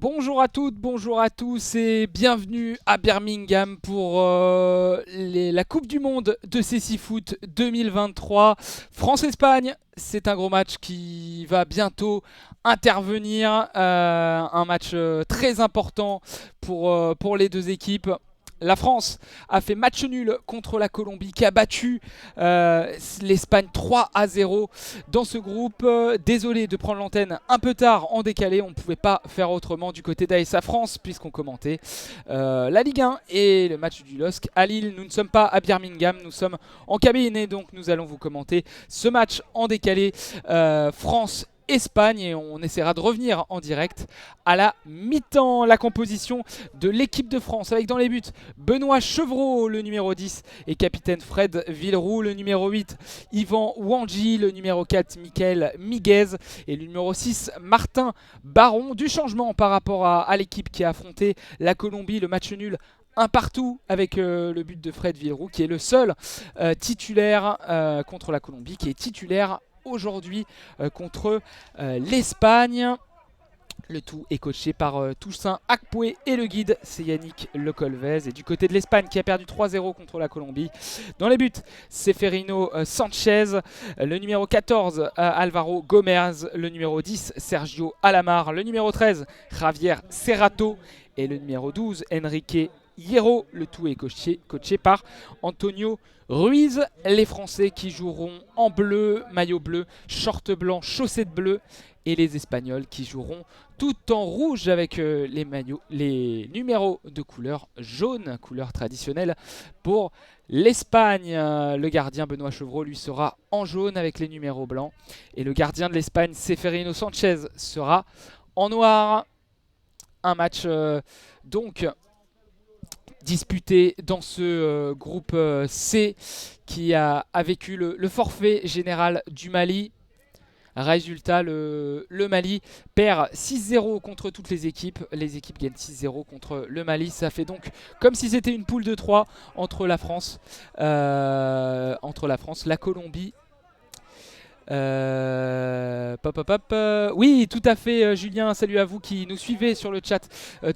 Bonjour à toutes, bonjour à tous et bienvenue à Birmingham pour la Coupe du Monde de Cécifoot 2023. France-Espagne, c'est un gros match qui va bientôt intervenir. Un match très important pour les deux équipes. La France a fait match nul contre la Colombie qui a battu l'Espagne 3-0 dans ce groupe. Désolé de prendre l'antenne un peu tard en décalé, on ne pouvait pas faire autrement du côté d'ASA France puisqu'on commentait la Ligue 1 et le match du LOSC à Lille. Nous ne sommes pas à Birmingham, nous sommes en cabine et donc nous allons vous commenter ce match en décalé France Espagne et on essaiera de revenir en direct à la mi-temps. La composition de l'équipe de France avec dans les buts Benoît Chevreau, le numéro 10, et capitaine Fred Villeroux, le numéro 8, Yvan Wandji, le numéro 4, Michael Miguez, et le numéro 6, Martin Baron. Du changement par rapport à l'équipe qui a affronté la Colombie, le match nul un partout avec le but de Fred Villeroux qui est le seul titulaire contre la Colombie, qui est titulaire aujourd'hui contre l'Espagne. Le tout est coaché par Toussaint Akpoué et le guide c'est Yannick Lecolvez. Et du côté de l'Espagne qui a perdu 3-0 contre la Colombie, dans les buts Seferino Sanchez, le numéro 14 Alvaro Gomez, le numéro 10 Sergio Alamar, le numéro 13 Javier Serrato et le numéro 12 Enrique Hierro. Le tout est coaché par Antonio Ruiz. Les Français qui joueront en bleu, maillot bleu, short blanc, chaussettes bleues, et les Espagnols qui joueront tout en rouge avec les numéros de couleur jaune, couleur traditionnelle pour l'Espagne. Le gardien Benoît Chevreau lui sera en jaune avec les numéros blancs et le gardien de l'Espagne Seferino Sanchez sera en noir. Un match donc disputé dans ce groupe C qui a vécu le forfait général du Mali. Résultat, le Mali perd 6-0 contre toutes les équipes. Les équipes gagnent 6-0 contre le Mali. Ça fait donc comme si c'était une poule de 3 entre la France, la Colombie. Oui, tout à fait, Julien. Salut à vous qui nous suivez sur le chat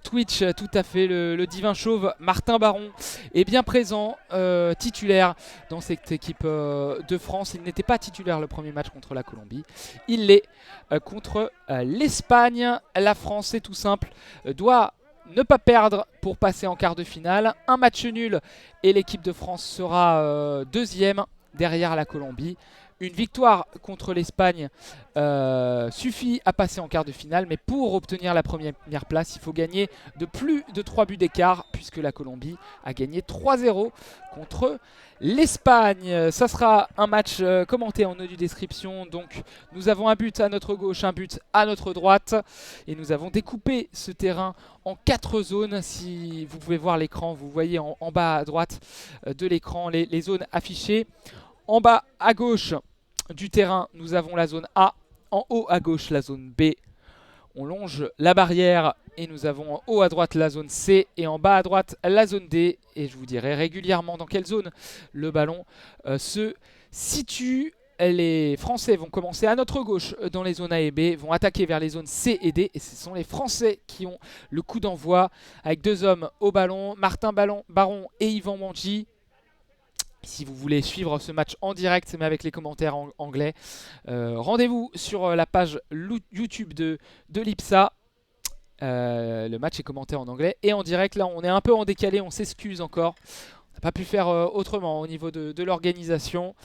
Twitch. Tout à fait, le divin chauve Martin Baron est bien présent, titulaire dans cette équipe de France. Il n'était pas titulaire le premier match contre la Colombie. Il l'est contre l'Espagne. La France, c'est tout simple, doit ne pas perdre pour passer en quart de finale. Un match nul et l'équipe de France sera deuxième derrière la Colombie. Une victoire contre l'Espagne suffit à passer en quart de finale, mais pour obtenir la première place, il faut gagner de plus de 3 buts d'écart, puisque la Colombie a gagné 3-0 contre l'Espagne. Ça sera un match commenté en audio description. Donc nous avons un but à notre gauche, un but à notre droite, et nous avons découpé ce terrain en 4 zones. Si vous pouvez voir l'écran, vous voyez en bas à droite de l'écran les zones affichées. En bas à gauche du terrain, nous avons la zone A. En haut à gauche, la zone B. On longe la barrière et nous avons en haut à droite la zone C et en bas à droite la zone D. Et je vous dirai régulièrement dans quelle zone le ballon se situe. Les Français vont commencer à notre gauche dans les zones A et B, vont attaquer vers les zones C et D. Et ce sont les Français qui ont le coup d'envoi avec 2 hommes au ballon, Martin Baron et Yvan Wandji. Si vous voulez suivre ce match en direct, mais avec les commentaires en anglais, rendez-vous sur la page YouTube de l'IPSA. Le match est commenté en anglais et en direct. Là, on est un peu en décalé, on s'excuse encore. On n'a pas pu faire autrement au niveau de l'organisation.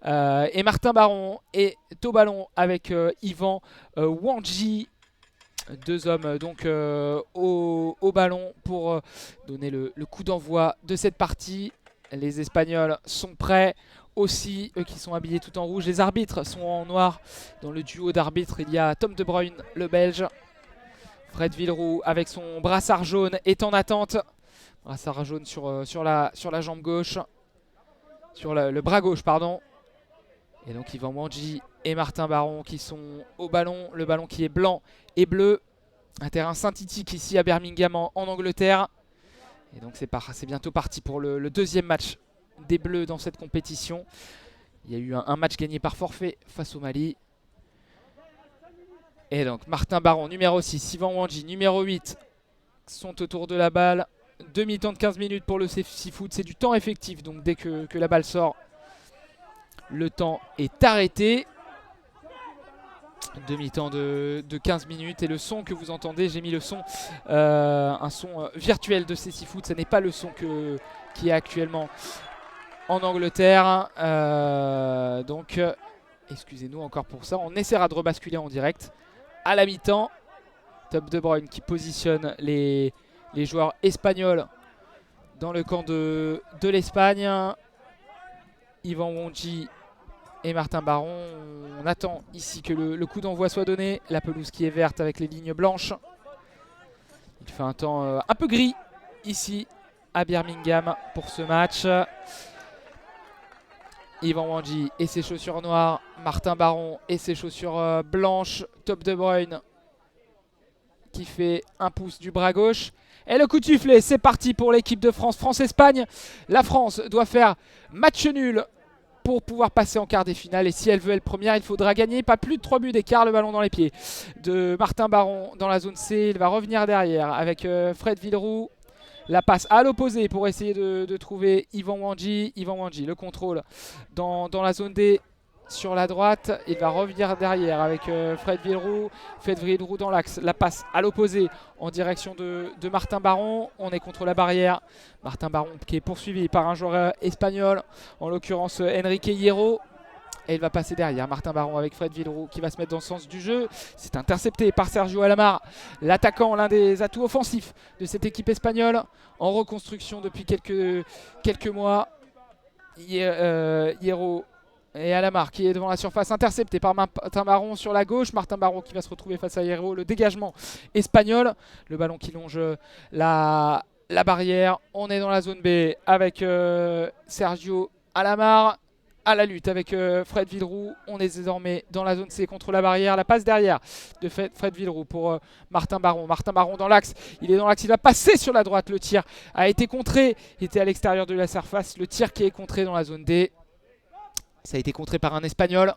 Et Martin Baron est au ballon avec Yvan Wandji. 2 hommes donc au ballon pour donner le coup d'envoi de cette partie. Les Espagnols sont prêts aussi, eux qui sont habillés tout en rouge. Les arbitres sont en noir. Dans le duo d'arbitres, il y a Tom De Bruyne, le Belge. Fred Villeroux avec son brassard jaune est en attente. Brassard jaune sur la jambe gauche. Sur le bras gauche, pardon. Et donc Yvan Wandji et Martin Baron qui sont au ballon. Le ballon qui est blanc et bleu. Un terrain synthétique ici à Birmingham en Angleterre. Et donc c'est bientôt parti pour le deuxième match des Bleus dans cette compétition. Il y a eu un match gagné par forfait face au Mali. Et donc Martin Baron, numéro 6, Yvan Wandji, numéro 8, sont autour de la balle. Demi-temps de 15 minutes pour le safety foot, c'est du temps effectif, donc dès que la balle sort, le temps est arrêté. Demi-temps de 15 minutes et le son que vous entendez, j'ai mis le son, un son virtuel de safety foot, ce n'est pas le son qui est actuellement en Angleterre. Donc excusez-nous encore pour ça, on essaiera de rebasculer en direct. À la mi-temps, Tom De Bruyne qui positionne les joueurs espagnols dans le camp de l'Espagne. Yvan Wandji et Martin Baron. On attend ici que le coup d'envoi soit donné. La pelouse qui est verte avec les lignes blanches. Il fait un temps un peu gris ici à Birmingham pour ce match. Yvan Wandji et ses chaussures noires. Martin Baron et ses chaussures blanches. Tom De Bruyne qui fait un pouce du bras gauche. Et le coup de sifflet, c'est parti pour l'équipe de France. France-Espagne. La France doit faire match nul pour pouvoir passer en quart des finales. Et si elle veut être première, il faudra gagner pas plus de 3 buts d'écart. Le ballon dans les pieds de Martin Baron dans la zone C. Il va revenir derrière avec Fred Villeroux. La passe à l'opposé pour essayer de trouver Yvan Wandji. Yvan Wandji, le contrôle dans la zone D. Sur la droite, il va revenir derrière avec Fred Villeroux. Fred Villeroux dans l'axe, la passe à l'opposé en direction de Martin Baron. On est contre la barrière. Martin Baron qui est poursuivi par un joueur espagnol, en l'occurrence Enrique Hierro. Et il va passer derrière Martin Baron avec Fred Villeroux qui va se mettre dans le sens du jeu. C'est intercepté par Sergio Alamar, l'attaquant, l'un des atouts offensifs de cette équipe espagnole, en reconstruction depuis quelques mois. Hierro et Alamar qui est devant la surface, intercepté par Martin Baron sur la gauche. Martin Baron qui va se retrouver face à Hierro. Le dégagement espagnol. Le ballon qui longe la barrière. On est dans la zone B avec Sergio Alamar. À la lutte avec Fred Villeroux. On est désormais dans la zone C contre la barrière. La passe derrière de Fred Villeroux pour Martin Baron. Martin Baron dans l'axe. Il est dans l'axe. Il va passer sur la droite. Le tir a été contré. Il était à l'extérieur de la surface. Le tir qui est contré dans la zone D. Ça a été contré par un Espagnol.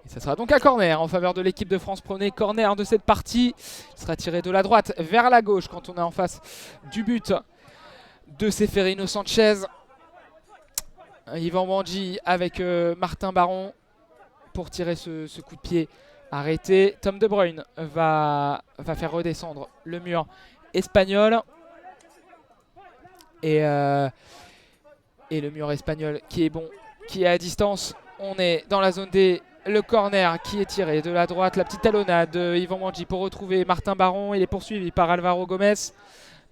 Et ça sera donc un corner en faveur de l'équipe de France. Premier corner de cette partie. Il sera tiré de la droite vers la gauche quand on est en face du but de Seferino Sanchez. Yvan Wandji avec Martin Baron pour tirer ce coup de pied arrêté. Tom De Bruyne va faire redescendre le mur espagnol. Et le mur espagnol qui est bon, qui est à distance. On est dans la zone D. Le corner qui est tiré de la droite. La petite talonnade de Yvan Wandji pour retrouver Martin Baron. Il est poursuivi par Alvaro Gomez.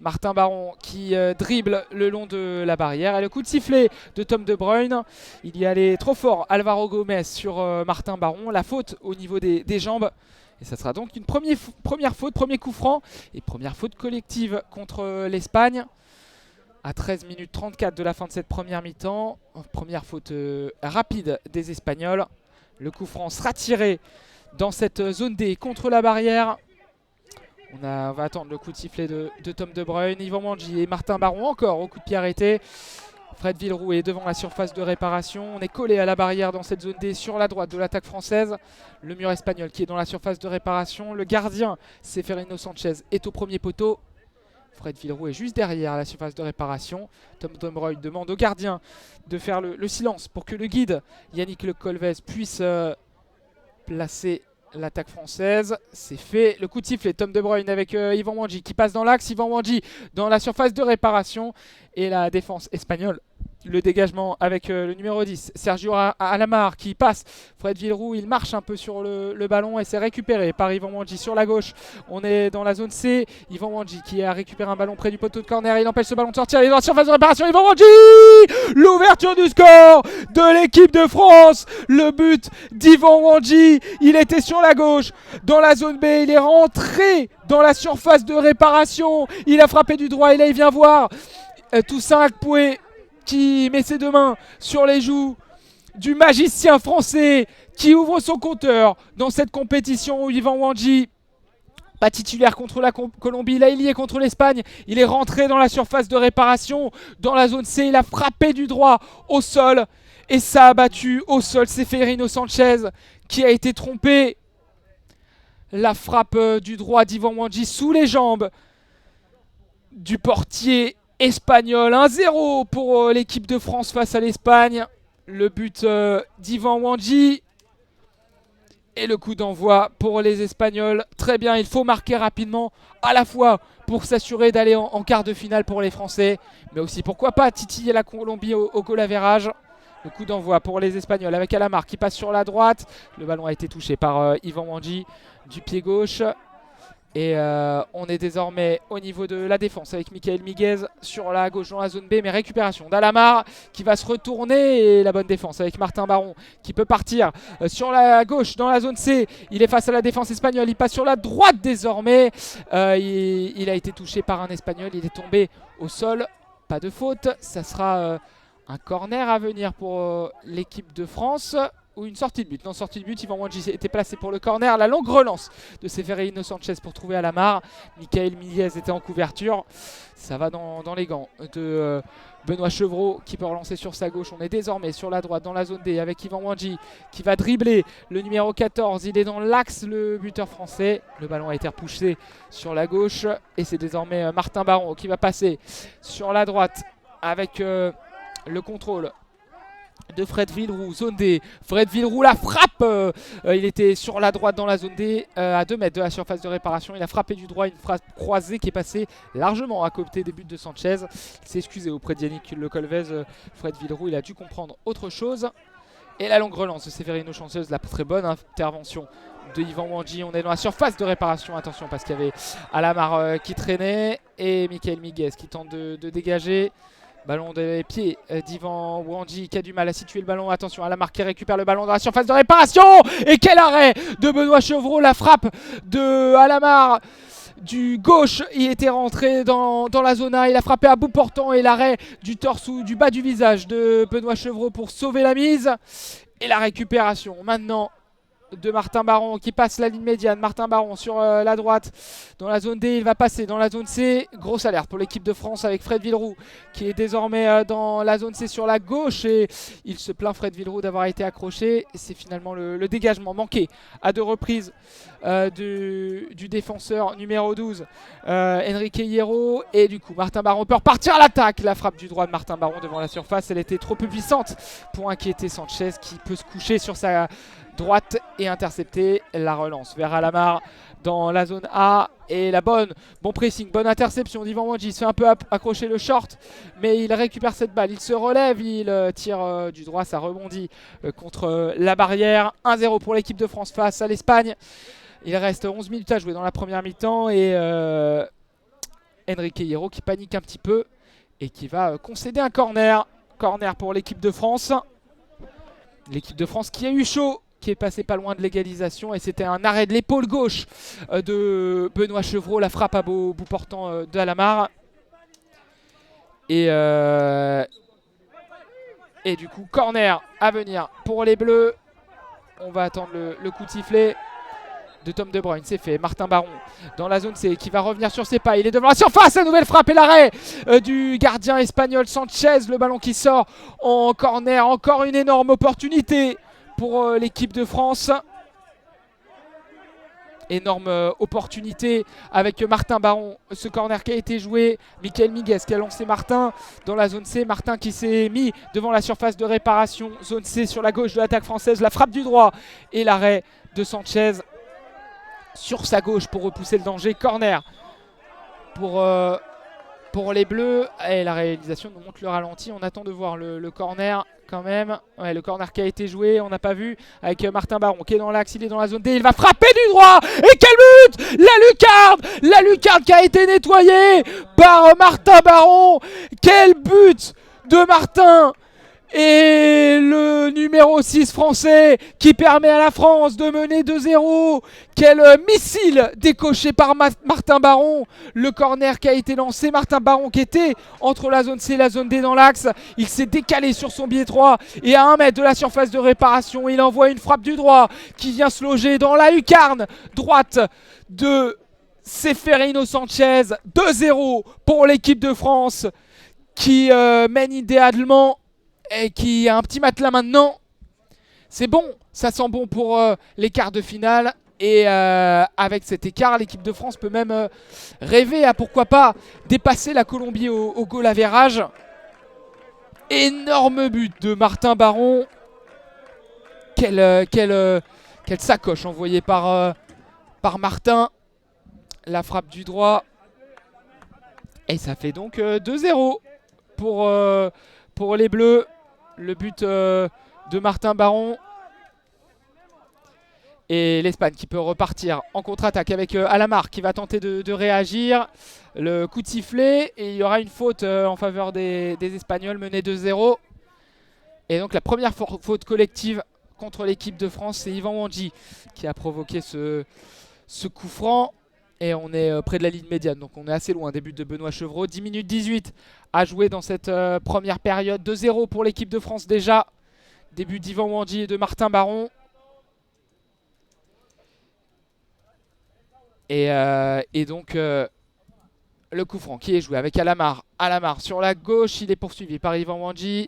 Martin Baron qui dribble le long de la barrière. Et le coup de sifflet de Tom De Bruyne. Il y allait trop fort, Alvaro Gomez, sur Martin Baron. La faute au niveau des jambes. Et ça sera donc une première faute, premier coup franc. Et première faute collective contre l'Espagne. À 13 minutes 34 de la fin de cette première mi-temps. Première faute rapide des Espagnols. Le coup franc sera tiré dans cette zone D contre la barrière. On va attendre le coup de sifflet de Tom De Bruyne. Yvan Wandji et Martin Baron encore au coup de pied arrêté. Fred Villeroux est devant la surface de réparation. On est collé à la barrière dans cette zone D sur la droite de l'attaque française. Le mur espagnol qui est dans la surface de réparation. Le gardien Seferino Sanchez est au premier poteau. Fred Villeroux est juste derrière la surface de réparation. Tom De Bruyne demande au gardien de faire le silence pour que le guide Yannick Le Colvez puisse placer l'attaque française. C'est fait. Le coup de sifflet, Tom De Bruyne avec Yvan Wandji qui passe dans l'axe. Yvan Wandji dans la surface de réparation. Et la défense espagnole. Le dégagement avec le numéro 10, Sergio Alamar qui passe. Fred Villeroux, il marche un peu sur le ballon et c'est récupéré par Yvan Wandji sur la gauche. On est dans la zone C. Yvan Wandji qui a récupéré un ballon près du poteau de corner. Il empêche ce ballon de sortir. Il est dans la surface de réparation. Yvan Wandji, l'ouverture du score de l'équipe de France. Le but d'Yvan Wandji. Il était sur la gauche dans la zone B. Il est rentré dans la surface de réparation. Il a frappé du droit et là il vient voir Toussaint Akpoué qui met ses deux mains sur les joues du magicien français qui ouvre son compteur dans cette compétition où Yvan Wandji, pas titulaire contre la Colombie, là il y est contre l'Espagne. Il est rentré dans la surface de réparation, dans la zone C, il a frappé du droit au sol et ça a battu au sol Seferino Sanchez qui a été trompé. La frappe du droit d'Ivan Wandji sous les jambes du portier espagnol. 1-0 pour l'équipe de France face à l'Espagne. Le but d'Ivan Wandji. Et le coup d'envoi pour les Espagnols. Très bien, il faut marquer rapidement, à la fois pour s'assurer d'aller en quart de finale pour les Français, mais aussi, pourquoi pas, titiller la Colombie au goal average. Le coup d'envoi pour les Espagnols avec Alamar qui passe sur la droite. Le ballon a été touché par Ivan Wandji du pied gauche. Et on est désormais au niveau de la défense avec Michael Miguez sur la gauche dans la zone B, mais récupération d'Alamar qui va se retourner et la bonne défense avec Martin Baron qui peut partir sur la gauche dans la zone C. Il est face à la défense espagnole, il passe sur la droite désormais. Il a été touché par un Espagnol, il est tombé au sol, pas de faute. Ça sera un corner à venir pour l'équipe de France. Ou une sortie de but. Non, sortie de but, Ivan Wandji était placé pour le corner. La longue relance de Severino Sanchez pour trouver Alamar. Michael Miguez était en couverture. Ça va dans les gants de Benoît Chevreau qui peut relancer sur sa gauche. On est désormais sur la droite dans la zone D avec Ivan Wandji qui va dribbler le numéro 14. Il est dans l'axe, le buteur français. Le ballon a été repoussé sur la gauche. Et c'est désormais Martin Baron qui va passer sur la droite avec le contrôle de Fred Villeroux, zone D. Fred Villeroux, la frappe. Il était sur la droite dans la zone D, à 2 mètres de la surface de réparation. Il a frappé du droit, une frappe croisée qui est passée largement à côté des buts de Sanchez. Il s'est excusé auprès de Yannick Le Colvez. Fred Villeroux, il a dû comprendre autre chose. Et la longue relance de Severino Sanchez, la très bonne intervention de Ivan Wandji. On est dans la surface de réparation. Attention parce qu'il y avait Alamar qui traînait et Michael Miguez qui tente de dégager. Ballon des pieds d'Ivan Wandji qui a du mal à situer le ballon. Attention, Alamar qui récupère le ballon dans la surface de réparation. Et quel arrêt de Benoît Chevreau. La frappe de Alamar du gauche. Il était rentré dans la zone A. Il a frappé à bout portant. Et l'arrêt du torse ou du bas du visage de Benoît Chevreau pour sauver la mise. Et la récupération maintenant de Martin Baron qui passe la ligne médiane. Martin Baron sur la droite dans la zone D, il va passer dans la zone C. Grosse alerte pour l'équipe de France avec Fred Villeroux qui est désormais dans la zone C sur la gauche et il se plaint, Fred Villeroux, d'avoir été accroché. C'est finalement le dégagement manqué à 2 reprises du défenseur numéro 12 Enrique Hierro, et du coup Martin Baron peut repartir à l'attaque. La frappe du droit de Martin Baron devant la surface, elle était trop peu puissante pour inquiéter Sanchez qui peut se coucher sur sa droite et intercepter. La relance vers Alamar dans la zone A et bon pressing, bonne interception d'Ivan Wandji. Il se fait un peu accrocher le short mais il récupère cette balle, il se relève, il tire du droit, ça rebondit contre la barrière. 1-0 pour l'équipe de France face à l'Espagne. Il reste 11 minutes à jouer dans la première mi-temps et Enrique Hierro qui panique un petit peu et qui va concéder un corner pour l'équipe de France. L'équipe de France qui a eu chaud, qui est passé pas loin de l'égalisation, et c'était un arrêt de l'épaule gauche de Benoît Chevreau, la frappe à bout portant d'Alamar. Et du coup, corner à venir pour les Bleus. On va attendre le coup de sifflet de Tom De Bruyne, c'est fait. Martin Baron dans la zone C qui va revenir sur ses pas. Il est devant la surface, la nouvelle frappe et l'arrêt du gardien espagnol Sanchez. Le ballon qui sort en corner, encore une énorme opportunité pour l'équipe de France. Énorme opportunité avec Martin Baron. Ce corner qui a été joué. Michael Miguez qui a lancé Martin dans la zone C. Martin qui s'est mis devant la surface de réparation. Zone C sur la gauche de l'attaque française. La frappe du droit et l'arrêt de Sanchez sur sa gauche pour repousser le danger. Corner pour les Bleus. Et la réalisation nous montre le ralenti. On attend de voir le corner quand même. Ouais, le corner qui a été joué, on n'a pas vu, avec Martin Baron qui est dans l'axe, il est dans la zone D, il va frapper du droit. Et quel but! La lucarne qui a été nettoyée par Martin Baron. Quel but de Martin! Et le numéro 6 français qui permet à la France de mener 2-0. Quel missile décoché par Martin Baron. Le corner qui a été lancé. Martin Baron qui était entre la zone C et la zone D dans l'axe. Il s'est décalé sur son biais droit. Et à 1 mètre de la surface de réparation, il envoie une frappe du droit qui vient se loger dans la lucarne droite de Severino Sanchez. 2-0 pour l'équipe de France qui mène idéalement et qui a un petit matelas maintenant. C'est bon, ça sent bon pour les quarts de finale. Et avec cet écart, l'équipe de France peut même rêver à pourquoi pas dépasser la Colombie au goal average. Énorme but de Martin Baron. Quelle sacoche envoyée par Martin. La frappe du droit. Et ça fait donc 2-0 pour les Bleus. Le but de Martin Baron. Et l'Espagne qui peut repartir en contre-attaque avec Alamar qui va tenter de réagir. Le coup de sifflet. Et il y aura une faute en faveur des Espagnols menés 2-0. Et donc la première faute collective contre l'équipe de France, c'est Yvan Wandji qui a provoqué ce coup franc. Et on est près de la ligne médiane, donc on est assez loin des buts de Benoît Chevreau. 10 minutes 18 à jouer dans cette première période. 2-0 pour l'équipe de France déjà. Début d'Yvan Wandji et de Martin Baron. Et donc le coup franc qui est joué avec Alamar. Alamar sur la gauche, il est poursuivi par Yvan Wandji.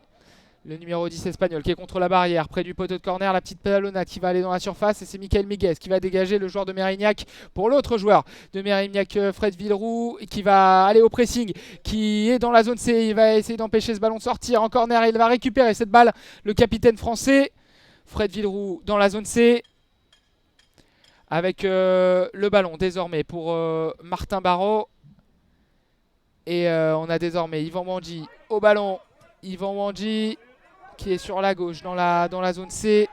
Le numéro 10 espagnol qui est contre la barrière, près du poteau de corner, la petite pédalonnade qui va aller dans la surface. Et c'est Michael Miguez qui va dégager le joueur de Mérignac pour l'autre joueur de Mérignac, Fred Villeroux, qui va aller au pressing, qui est dans la zone C. Il va essayer d'empêcher ce ballon de sortir en corner. Il va récupérer cette balle, le capitaine français. Fred Villeroux dans la zone C. Avec le ballon désormais pour Martin Barrault. Et on a désormais Yvan Wandji au ballon. Yvan Wandji qui est sur la gauche dans la zone C.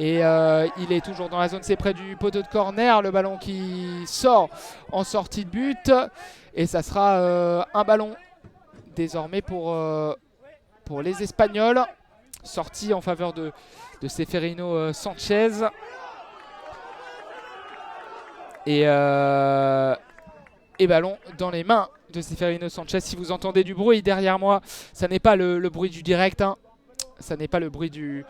Et il est toujours dans la zone C près du poteau de corner. Le ballon qui sort en sortie de but. Et ça sera un ballon désormais pour les Espagnols. Sortie en faveur de Seferino Sanchez. Et ballon dans les mains de Seferino Sanchez. Si vous entendez du bruit derrière moi, ça n'est pas le bruit du direct, hein. Ça n'est pas le bruit de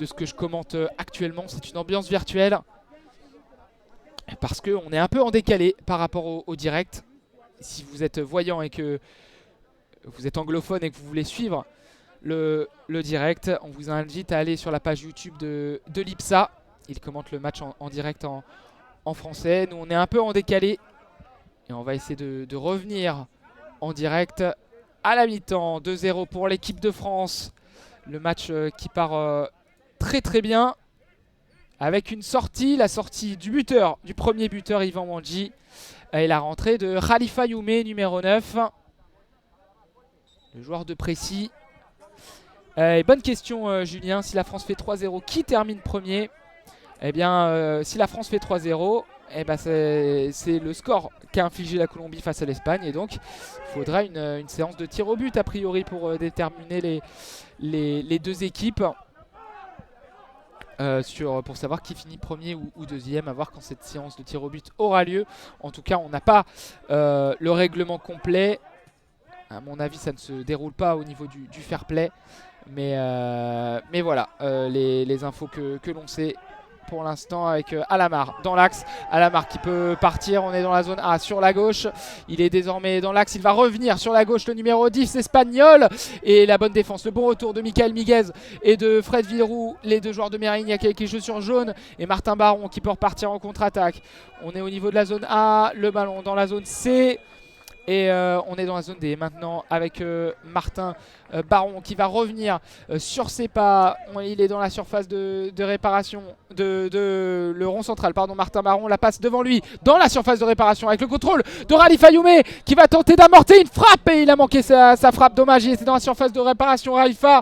ce que je commente actuellement. C'est une ambiance virtuelle. Parce qu'on est un peu en décalé par rapport au direct. Si vous êtes voyant et que vous êtes anglophone et que vous voulez suivre le direct, on vous invite à aller sur la page YouTube de l'IPSA. Il commente le match en direct en français. Nous, on est un peu en décalé. Et on va essayer de revenir en direct à la mi-temps. 2-0 pour l'équipe de France. Le match qui part très très bien. Avec une sortie, la sortie du buteur, du premier buteur Yvan Wandji. Et la rentrée de Khalifa Youmé, numéro 9. Le joueur de Précy. Bonne question Julien, si la France fait 3-0, qui termine premier? Eh bien, si la France fait 3-0, eh ben c'est le score qu'a infligé la Colombie face à l'Espagne. Et donc, il faudra une séance de tir au but, a priori, pour déterminer les deux équipes. Pour savoir qui finit premier ou deuxième, à voir quand cette séance de tir au but aura lieu. En tout cas, on n'a pas le règlement complet. À mon avis, ça ne se déroule pas au niveau du fair play. Mais voilà, les infos que l'on sait pour l'instant avec Alamar dans l'axe. Alamar qui peut partir, on est dans la zone A sur la gauche. Il est désormais dans l'axe, il va revenir sur la gauche, le numéro 10 espagnol. Et la bonne défense, le bon retour de Michael Miguez et de Fred Villeroux, les deux joueurs de Mérignac avec les chaussures jaunes. Et Martin Baron qui peut repartir en contre-attaque. On est au niveau de la zone A, le ballon dans la zone C. Et on est dans la zone D maintenant avec Martin Baron qui va revenir sur ses pas. Il est dans la surface de réparation le rond central. Pardon, Martin Baron la passe devant lui dans la surface de réparation avec le contrôle de Khalifa Youmé qui va tenter d'amorter une frappe. Et il a manqué sa frappe. Dommage, il était dans la surface de réparation Khalifa.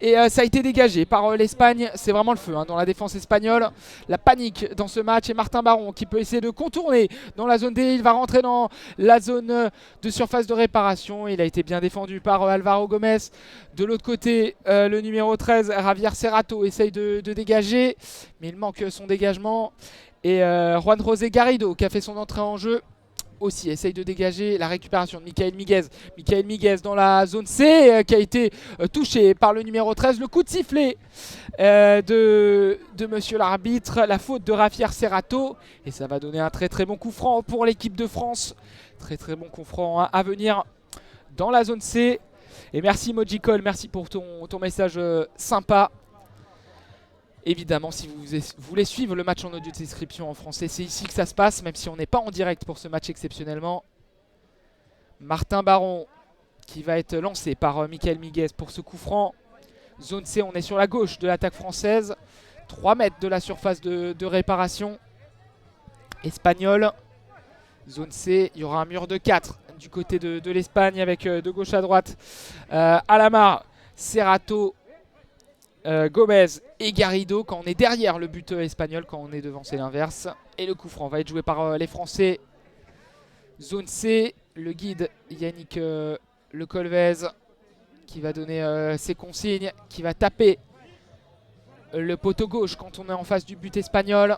Et ça a été dégagé par l'Espagne. C'est vraiment le feu dans la défense espagnole. La panique dans ce match. Et Martin Baron qui peut essayer de contourner dans la zone D. Il va rentrer dans la zone de surface de réparation. Il a été bien défendu par Alvaro Gomez. De l'autre côté, le numéro 13, Javier Serrato, essaye de dégager, mais il manque son dégagement. Et Juan José Garrido, qui a fait son entrée en jeu, aussi essaye de dégager. La récupération de Michael Miguez. Michael Miguez dans la zone C, qui a été touché par le numéro 13. Le coup de sifflet de monsieur l'arbitre. La faute de Javier Serrato. Et ça va donner un très très bon coup franc pour l'équipe de France. Très très bon coup franc à venir dans la zone C. Et merci Mojicol, merci pour ton message sympa. Évidemment, si vous voulez suivre le match en audio description en français, c'est ici que ça se passe, même si on n'est pas en direct pour ce match exceptionnellement. Martin Baron qui va être lancé par Michael Miguez pour ce coup franc. Zone C, on est sur la gauche de l'attaque française. 3 mètres de la surface de réparation espagnole. Zone C, il y aura un mur de 4 du côté de l'Espagne avec de gauche à droite Alamar, Serrato, Gomez et Garrido quand on est derrière le but espagnol. Quand on est devant, c'est l'inverse. Et le coup franc va être joué par les Français. Zone C, le guide Yannick Le Colvez qui va donner ses consignes, qui va taper le poteau gauche quand on est en face du but espagnol.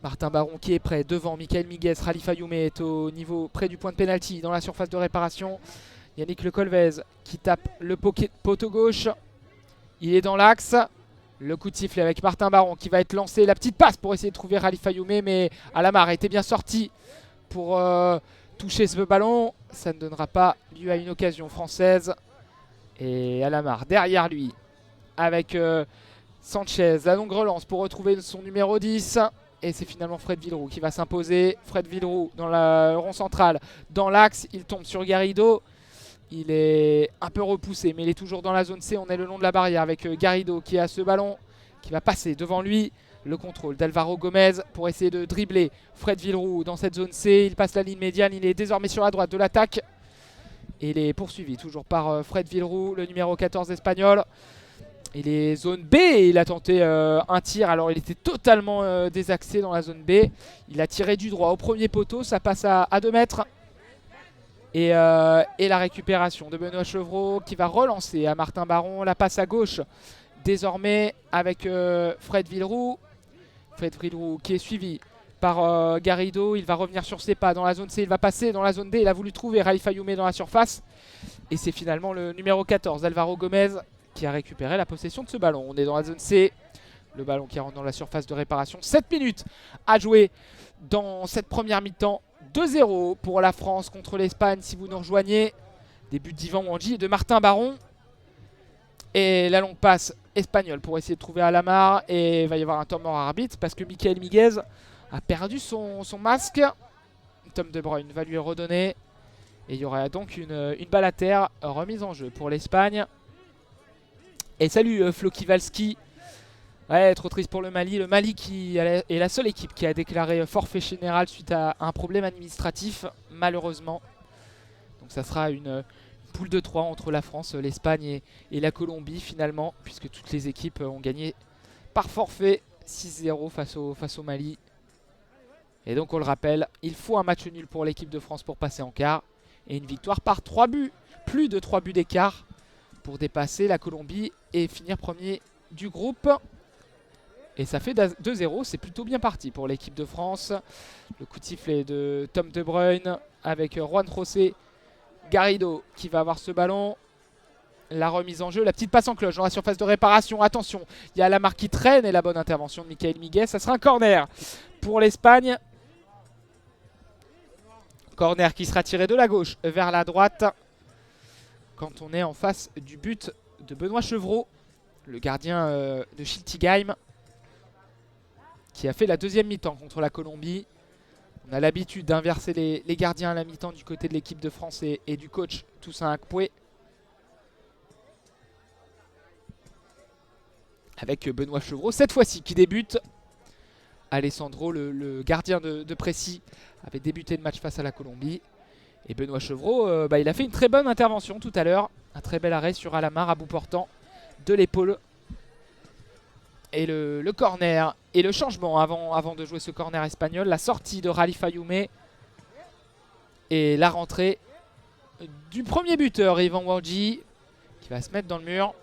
Martin Baron qui est prêt devant Michael Miguez. Khalifa Youmé est au niveau près du point de pénalty dans la surface de réparation. Yannick Le Colvez qui tape le poteau gauche. Il est dans l'axe. Le coup de sifflet avec Martin Baron qui va être lancé. La petite passe pour essayer de trouver Khalifa Youmé, mais Alamar était bien sorti pour toucher ce ballon. Ça ne donnera pas lieu à une occasion française. Et Alamar derrière lui avec Sanchez. La longue relance pour retrouver son numéro 10. Et c'est finalement Fred Villeroux qui va s'imposer. Fred Villeroux dans le rond central, dans l'axe. Il tombe sur Garrido. Il est un peu repoussé, mais il est toujours dans la zone C. On est le long de la barrière avec Garrido qui a ce ballon, qui va passer devant lui. Le contrôle d'Alvaro Gomez pour essayer de dribbler Fred Villeroux dans cette zone C. Il passe la ligne médiane. Il est désormais sur la droite de l'attaque. Et il est poursuivi toujours par Fred Villeroux, le numéro 14 espagnol. Il est zone B et il a tenté un tir. Alors il était totalement désaxé dans la zone B. Il a tiré du droit au premier poteau. Ça passe à 2 mètres. Et la récupération de Benoît Chevreau qui va relancer à Martin Baron. La passe à gauche désormais avec Fred Villeroux. Fred Villeroux qui est suivi par Garrido. Il va revenir sur ses pas dans la zone C. Il va passer dans la zone D. Il a voulu trouver Khalifa Youmé dans la surface. Et c'est finalement le numéro 14, Alvaro Gomez, qui a récupéré la possession de ce ballon. On est dans la zone C. Le ballon qui rentre dans la surface de réparation. 7 minutes à jouer dans cette première mi-temps. 2-0 pour la France contre l'Espagne si vous nous rejoignez. Des buts d'Ivan Wandji et de Martin Baron. Et la longue passe espagnole pour essayer de trouver Alamar. Et il va y avoir un temps mort arbitre parce que Michael Miguez a perdu son masque. Tom De Bruyne va lui redonner. Et il y aura donc une balle à terre remise en jeu pour l'Espagne. Et salut Flo Kivalski. Ouais, trop triste pour le Mali. Le Mali qui est la seule équipe qui a déclaré forfait général suite à un problème administratif, malheureusement. Donc ça sera une poule de 3 entre la France, l'Espagne et la Colombie finalement, puisque toutes les équipes ont gagné par forfait 6-0 face au Mali. Et donc on le rappelle, il faut un match nul pour l'équipe de France pour passer en quart. Et une victoire par 3 buts, plus de 3 buts d'écart pour dépasser la Colombie et finir premier du groupe. Et ça fait 2-0, c'est plutôt bien parti pour l'équipe de France. Le coup de sifflet de Tom De Bruyne avec Juan José Garrido qui va avoir ce ballon. La remise en jeu, la petite passe en cloche dans la surface de réparation. Attention, il y a Alamar qui traîne et la bonne intervention de Michael Miguez. Ça sera un corner pour l'Espagne. Corner qui sera tiré de la gauche vers la droite quand on est en face du but de Benoît Chevreau, le gardien de Schiltigheim, qui a fait la deuxième mi-temps contre la Colombie. On a l'habitude d'inverser les gardiens à la mi-temps du côté de l'équipe de France et du coach Toussaint Akpoué. Avec Benoît Chevreau, cette fois-ci, qui débute. Alessandro, le gardien de Précy, avait débuté le match face à la Colombie. Et Benoît Chevreau, il a fait une très bonne intervention tout à l'heure. Un très bel arrêt sur Alamar à bout portant de l'épaule. Et le corner et le changement avant de jouer ce corner espagnol. La sortie de Khalifa Youmé. Et la rentrée du premier buteur, Ivan Wandji, qui va se mettre dans le mur.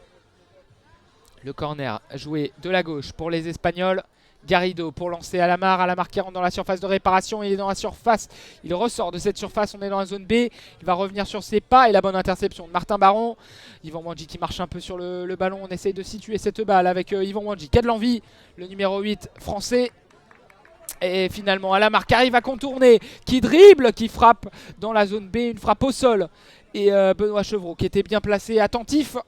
Le corner joué de la gauche pour les Espagnols. Garrido pour lancer Alamar. Alamar qui rentre dans la surface de réparation. Il est dans la surface. Il ressort de cette surface. On est dans la zone B. Il va revenir sur ses pas. Et la bonne interception de Martin Baron. Ivan Wandji qui marche un peu sur le ballon. On essaye de situer cette balle avec Ivan Wandji qui a de l'envie. Le numéro 8 français. Et finalement Alamar qui arrive à contourner. Qui dribble. Qui frappe dans la zone B. Une frappe au sol. Et Benoît Chevreau qui était bien placé. Attentif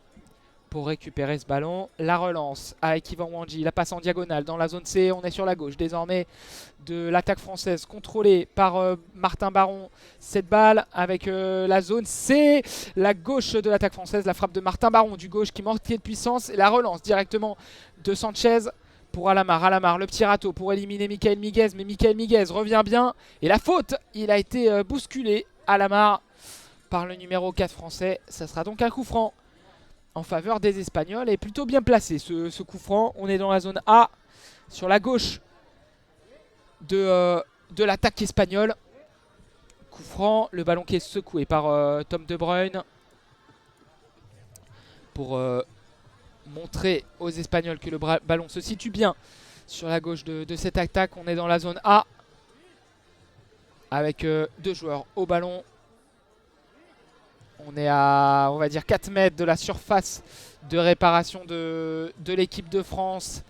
pour récupérer ce ballon. La relance avec Yvan Wandji, la passe en diagonale dans la zone C. On est sur la gauche désormais de l'attaque française, contrôlée par Martin Baron. Cette balle avec la zone C, la gauche de l'attaque française, la frappe de Martin Baron du gauche qui manquait de puissance. Et la relance directement de Sanchez pour Alamar. Alamar, le petit râteau pour éliminer Michael Miguez. Mais Michael Miguez revient bien. Et la faute, il a été bousculé, Alamar, par le numéro 4 français. Ça sera donc un coup franc en faveur des Espagnols. Et plutôt bien placé ce coup franc. On est dans la zone A, sur la gauche de l'attaque espagnole. Coup franc, le ballon qui est secoué par Tom De Bruyne pour montrer aux Espagnols que le ballon se situe bien sur la gauche de cette attaque. On est dans la zone A avec deux joueurs au ballon. On est à, on va dire, 4 mètres de la surface de réparation de l'équipe de France,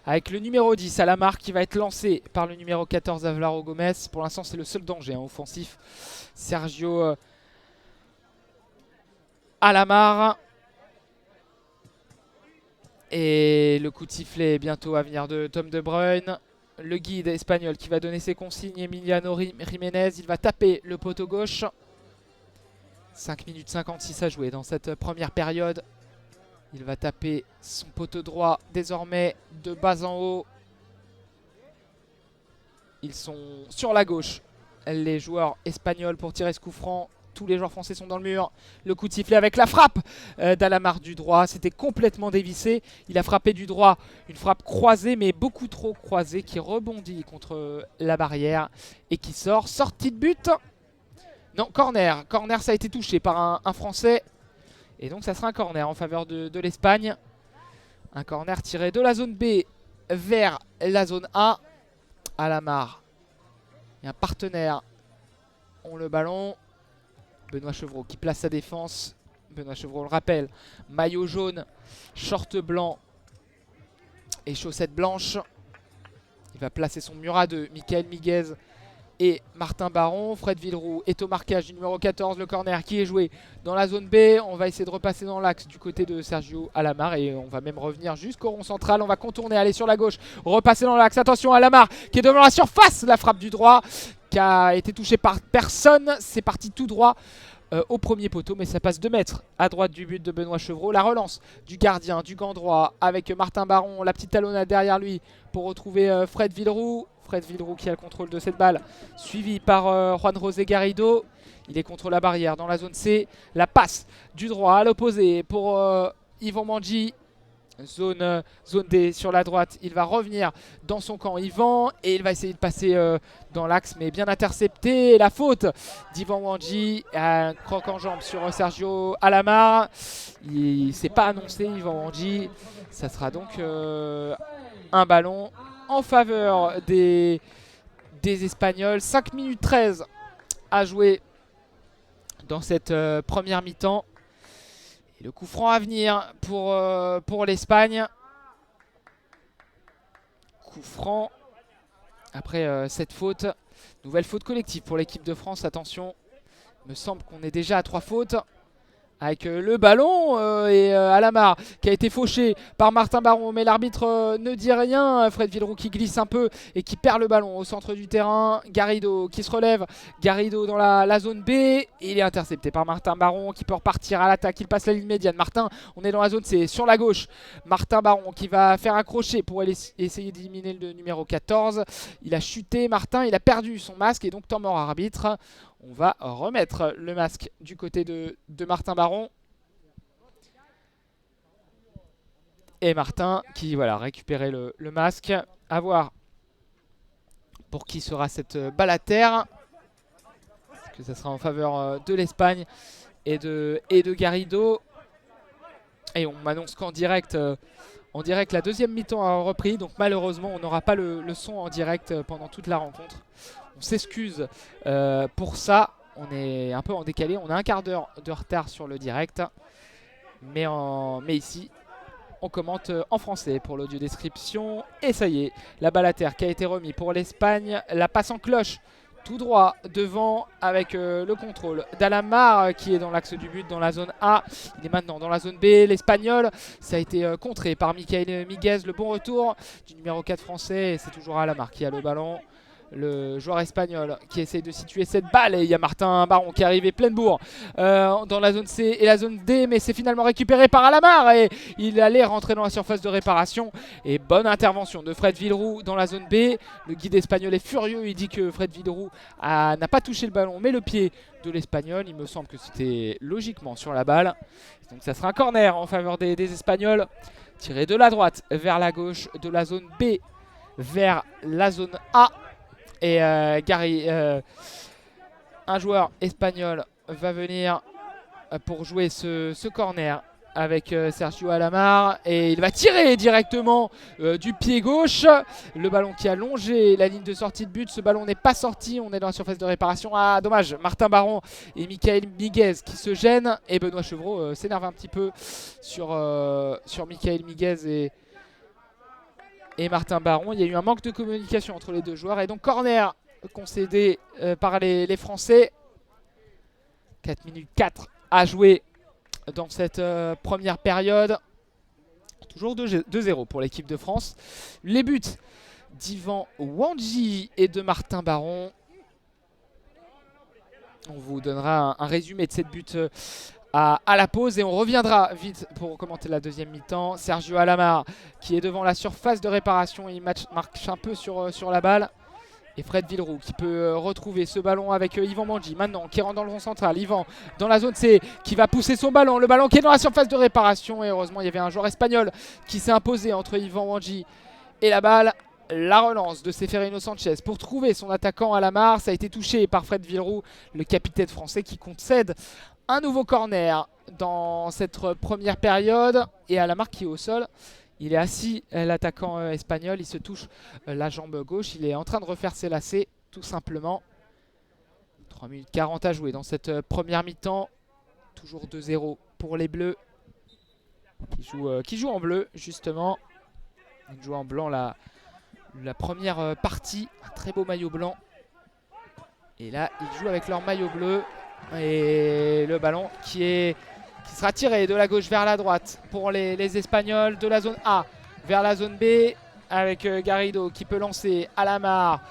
avec le numéro 10 Alamar qui va être lancé par le numéro 14 Alvaro Gomez. Pour l'instant, c'est le seul danger offensif. Sergio Alamar. Et le coup de sifflet bientôt à venir de Tom De Bruyne. Le guide espagnol qui va donner ses consignes, Emiliano Jiménez. Il va taper le poteau gauche. 5 minutes 56 à jouer dans cette première période. Il va taper son poteau droit désormais de bas en haut. Ils sont sur la gauche, les joueurs espagnols, pour tirer ce coup franc. Tous les joueurs français sont dans le mur. Le coup de sifflet avec la frappe d'Alamar du droit. C'était complètement dévissé. Il a frappé du droit. Une frappe croisée, mais beaucoup trop croisée, qui rebondit contre la barrière et qui sort. Sortie de but. Non, corner. Corner, ça a été touché par un Français. Et donc ça sera un corner en faveur de l'Espagne. Un corner tiré de la zone B vers la zone A. Alamar et un partenaire ont le ballon. Benoît Chevreau qui place sa défense. Benoît Chevreau, on le rappelle, maillot jaune, short blanc et chaussettes blanches. Il va placer son mur à deux. Michael Miguez et Martin Baron. Fred Villeroux est au marquage du numéro 14. Le corner qui est joué dans la zone B. On va essayer de repasser dans l'axe du côté de Sergio Alamar. Et on va même revenir jusqu'au rond central. On va contourner, aller sur la gauche, repasser dans l'axe. Attention, Alamar qui est devant la surface. La frappe du droit qui a été touchée par personne. C'est parti tout droit au premier poteau, mais ça passe 2 mètres à droite du but de Benoît Chevreau. La relance du gardien du gant droit avec Martin Baron. La petite talonnade derrière lui pour retrouver Fred Villeroux. Fred Villeroux qui a le contrôle de cette balle, suivi par Juan José Garrido. Il est contre la barrière dans la zone C. La passe du droit à l'opposé pour Yvan Wandji. Zone D sur la droite. Il va revenir dans son camp, Yvan, et il va essayer de passer dans l'axe, mais bien intercepté. Et la faute d'Yvan Wandji, un croc en jambe sur Sergio Alamar. Il ne s'est pas annoncé, Yvan Wandji. Ça sera donc un ballon en faveur des Espagnols. 5 minutes 13 à jouer dans cette première mi-temps. Et le coup franc à venir pour l'Espagne. Coup franc après cette faute. Nouvelle faute collective pour l'équipe de France. Attention, il me semble qu'on est déjà à 3 fautes. Avec le ballon et Alamar qui a été fauché par Martin Baron. Mais l'arbitre ne dit rien. Fred Villeroux qui glisse un peu et qui perd le ballon au centre du terrain. Garrido qui se relève. Garrido dans la zone B. Il est intercepté par Martin Baron qui peut repartir à l'attaque. Il passe la ligne médiane. Martin, on est dans la zone C sur la gauche. Martin Baron qui va faire accrocher pour essayer d'éliminer le numéro 14. Il a chuté Martin. Il a perdu son masque et donc temps mort arbitre. On va remettre le masque du côté de Martin Baron. Et Martin qui récupérait le masque. À voir pour qui sera cette balle à terre. Est-ce que ça sera en faveur de l'Espagne et de Garrido. Et on m'annonce qu'en direct, la deuxième mi-temps a repris. Donc malheureusement, on n'aura pas le son en direct pendant toute la rencontre. On s'excuse pour ça, on est un peu en décalé, on a un quart d'heure de retard sur le direct. Mais ici, on commente en français pour l'audio description. Et ça y est, la balle à terre qui a été remise pour l'Espagne. La passe en cloche tout droit devant avec le contrôle d'Alamar qui est dans l'axe du but dans la zone A. Il est maintenant dans la zone B. L'Espagnol, ça a été contré par Michael Miguez. Le bon retour du numéro 4 français. Et c'est toujours Alamar qui a le ballon. Le joueur espagnol qui essaye de situer cette balle. Et il y a Martin Baron qui arrive pleine bourre dans la zone C et la zone D. Mais c'est finalement récupéré par Alamar. Et il allait rentrer dans la surface de réparation. Et bonne intervention de Fred Villeroux dans la zone B. Le guide espagnol est furieux. Il dit que Fred Villeroux n'a pas touché le ballon mais le pied de l'Espagnol. Il me semble que c'était logiquement sur la balle. Donc ça sera un corner en faveur des Espagnols. Tiré de la droite vers la gauche, de la zone B vers la zone A. Et Gary, un joueur espagnol, va venir pour jouer ce corner avec Sergio Alamar. Et il va tirer directement du pied gauche. Le ballon qui a longé la ligne de sortie de but. Ce ballon n'est pas sorti. On est dans la surface de réparation. Ah, dommage. Martin Baron et Michael Miguez qui se gênent. Et Benoît Chevreau s'énerve un petit peu sur Michael Miguez et Martin Baron. Il y a eu un manque de communication entre les deux joueurs. Et donc corner concédé par les Français. 4 minutes 4 à jouer dans cette première période. Toujours 2-0 pour l'équipe de France. Les buts d'Yvan Wandji et de Martin Baron. On vous donnera un résumé de cette buts à la pause et on reviendra vite pour commenter la deuxième mi-temps. Sergio Alamar qui est devant la surface de réparation, il marche un peu sur la balle. Et Fred Villeroux qui peut retrouver ce ballon avec Yvan Wandji maintenant qui rentre dans le rond central. Yvan dans la zone C qui va pousser son ballon. Le ballon qui est dans la surface de réparation. Et heureusement il y avait un joueur espagnol qui s'est imposé entre Yvan Wandji et la balle. La relance de Seferino Sanchez pour trouver son attaquant Alamar. Ça a été touché par Fred Villeroux, le capitaine français qui concède un nouveau corner dans cette première période. Et Alamar qui est au sol. Il est assis, l'attaquant espagnol. Il se touche la jambe gauche. Il est en train de refaire ses lacets, tout simplement. 3 minutes 40 à jouer dans cette première mi-temps. Toujours 2-0 pour les Bleus. Qui jouent en bleu, justement. Ils jouent en blanc la première partie. Un très beau maillot blanc. Et là, ils jouent avec leur maillot bleu. Et le ballon qui sera tiré de la gauche vers la droite pour les Espagnols. De la zone A vers la zone B avec Garrido qui peut lancer Alamar.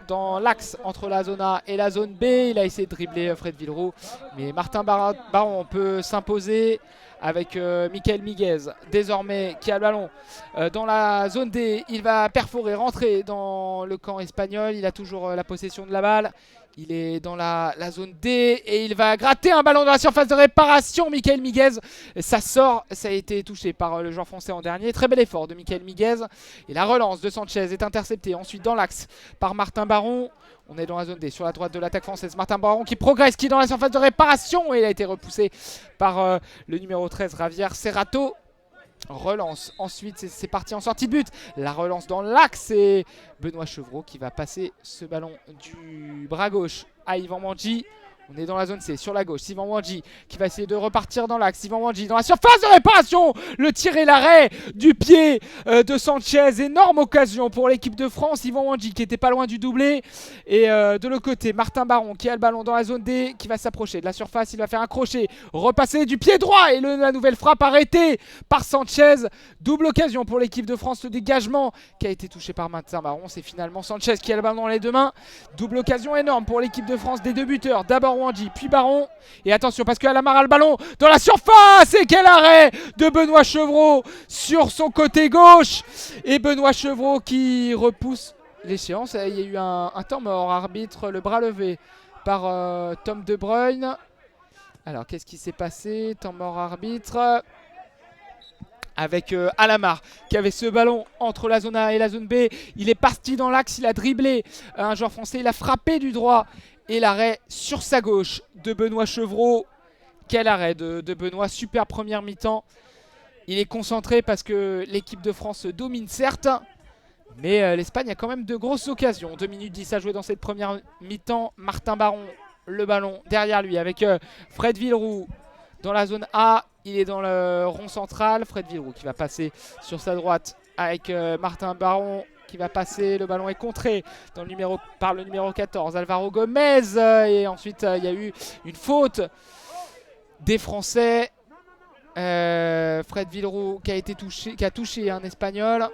Dans l'axe entre la zone A et la zone B. Il a essayé de dribbler Fred Villeroux. Mais Martin Baron peut s'imposer avec Michael Miguez désormais qui a le ballon dans la zone D. Il va perforer, rentrer dans le camp espagnol. Il a toujours la possession de la balle. Il est dans la zone D et il va gratter un ballon dans la surface de réparation. Michael Miguez, ça sort, ça a été touché par le joueur français en dernier. Très bel effort de Michael Miguez. Et la relance de Sanchez est interceptée ensuite dans l'axe par Martin Baron. On est dans la zone D sur la droite de l'attaque française. Martin Baron qui progresse, qui est dans la surface de réparation. Et il a été repoussé par le numéro 13, Javier Serrato. Relance, ensuite c'est parti en sortie de but. La relance dans l'axe et Benoît Chevreau qui va passer ce ballon du bras gauche à Yvan Wandji. On est dans la zone C, sur la gauche, Yvan Wandji qui va essayer de repartir dans l'axe. Yvan Wandji dans la surface de réparation. Le tir et l'arrêt du pied de Sanchez. Énorme occasion pour l'équipe de France. Yvan Wandji qui était pas loin du doublé. Et de l'autre côté, Martin Baron qui a le ballon dans la zone D, qui va s'approcher de la surface. Il va faire un crochet, repasser du pied droit. Et la nouvelle frappe arrêtée par Sanchez. Double occasion pour l'équipe de France. Le dégagement qui a été touché par Martin Baron. C'est finalement Sanchez qui a le ballon dans les deux mains. Double occasion énorme pour l'équipe de France des deux buteurs. D'abord Wandji, puis Baron. Et attention parce que Alamar a le ballon dans la surface. Et quel arrêt de Benoît Chevreau sur son côté gauche. Et Benoît Chevreau qui repousse l'échéance. Il y a eu un temps mort. Arbitre, le bras levé par Tom De Bruyne. Alors qu'est-ce qui s'est passé? Temps mort arbitre. Avec Alamar qui avait ce ballon entre la zone A et la zone B. Il est parti dans l'axe, il a dribblé un joueur français, il a frappé du droit. Et l'arrêt sur sa gauche de Benoît Chevreau. Quel arrêt de Benoît, super première mi-temps. Il est concentré parce que l'équipe de France domine certes. Mais l'Espagne a quand même de grosses occasions. 2 minutes 10 à jouer dans cette première mi-temps. Martin Baron, le ballon derrière lui avec Fred Villeroux dans la zone A. Il est dans le rond central. Fred Villeroux qui va passer sur sa droite avec Martin Baron qui va passer. Le ballon est contré par le numéro 14, Alvaro Gomez. Et ensuite, il y a eu une faute des Français. Fred Villeroux qui a touché un Espagnol.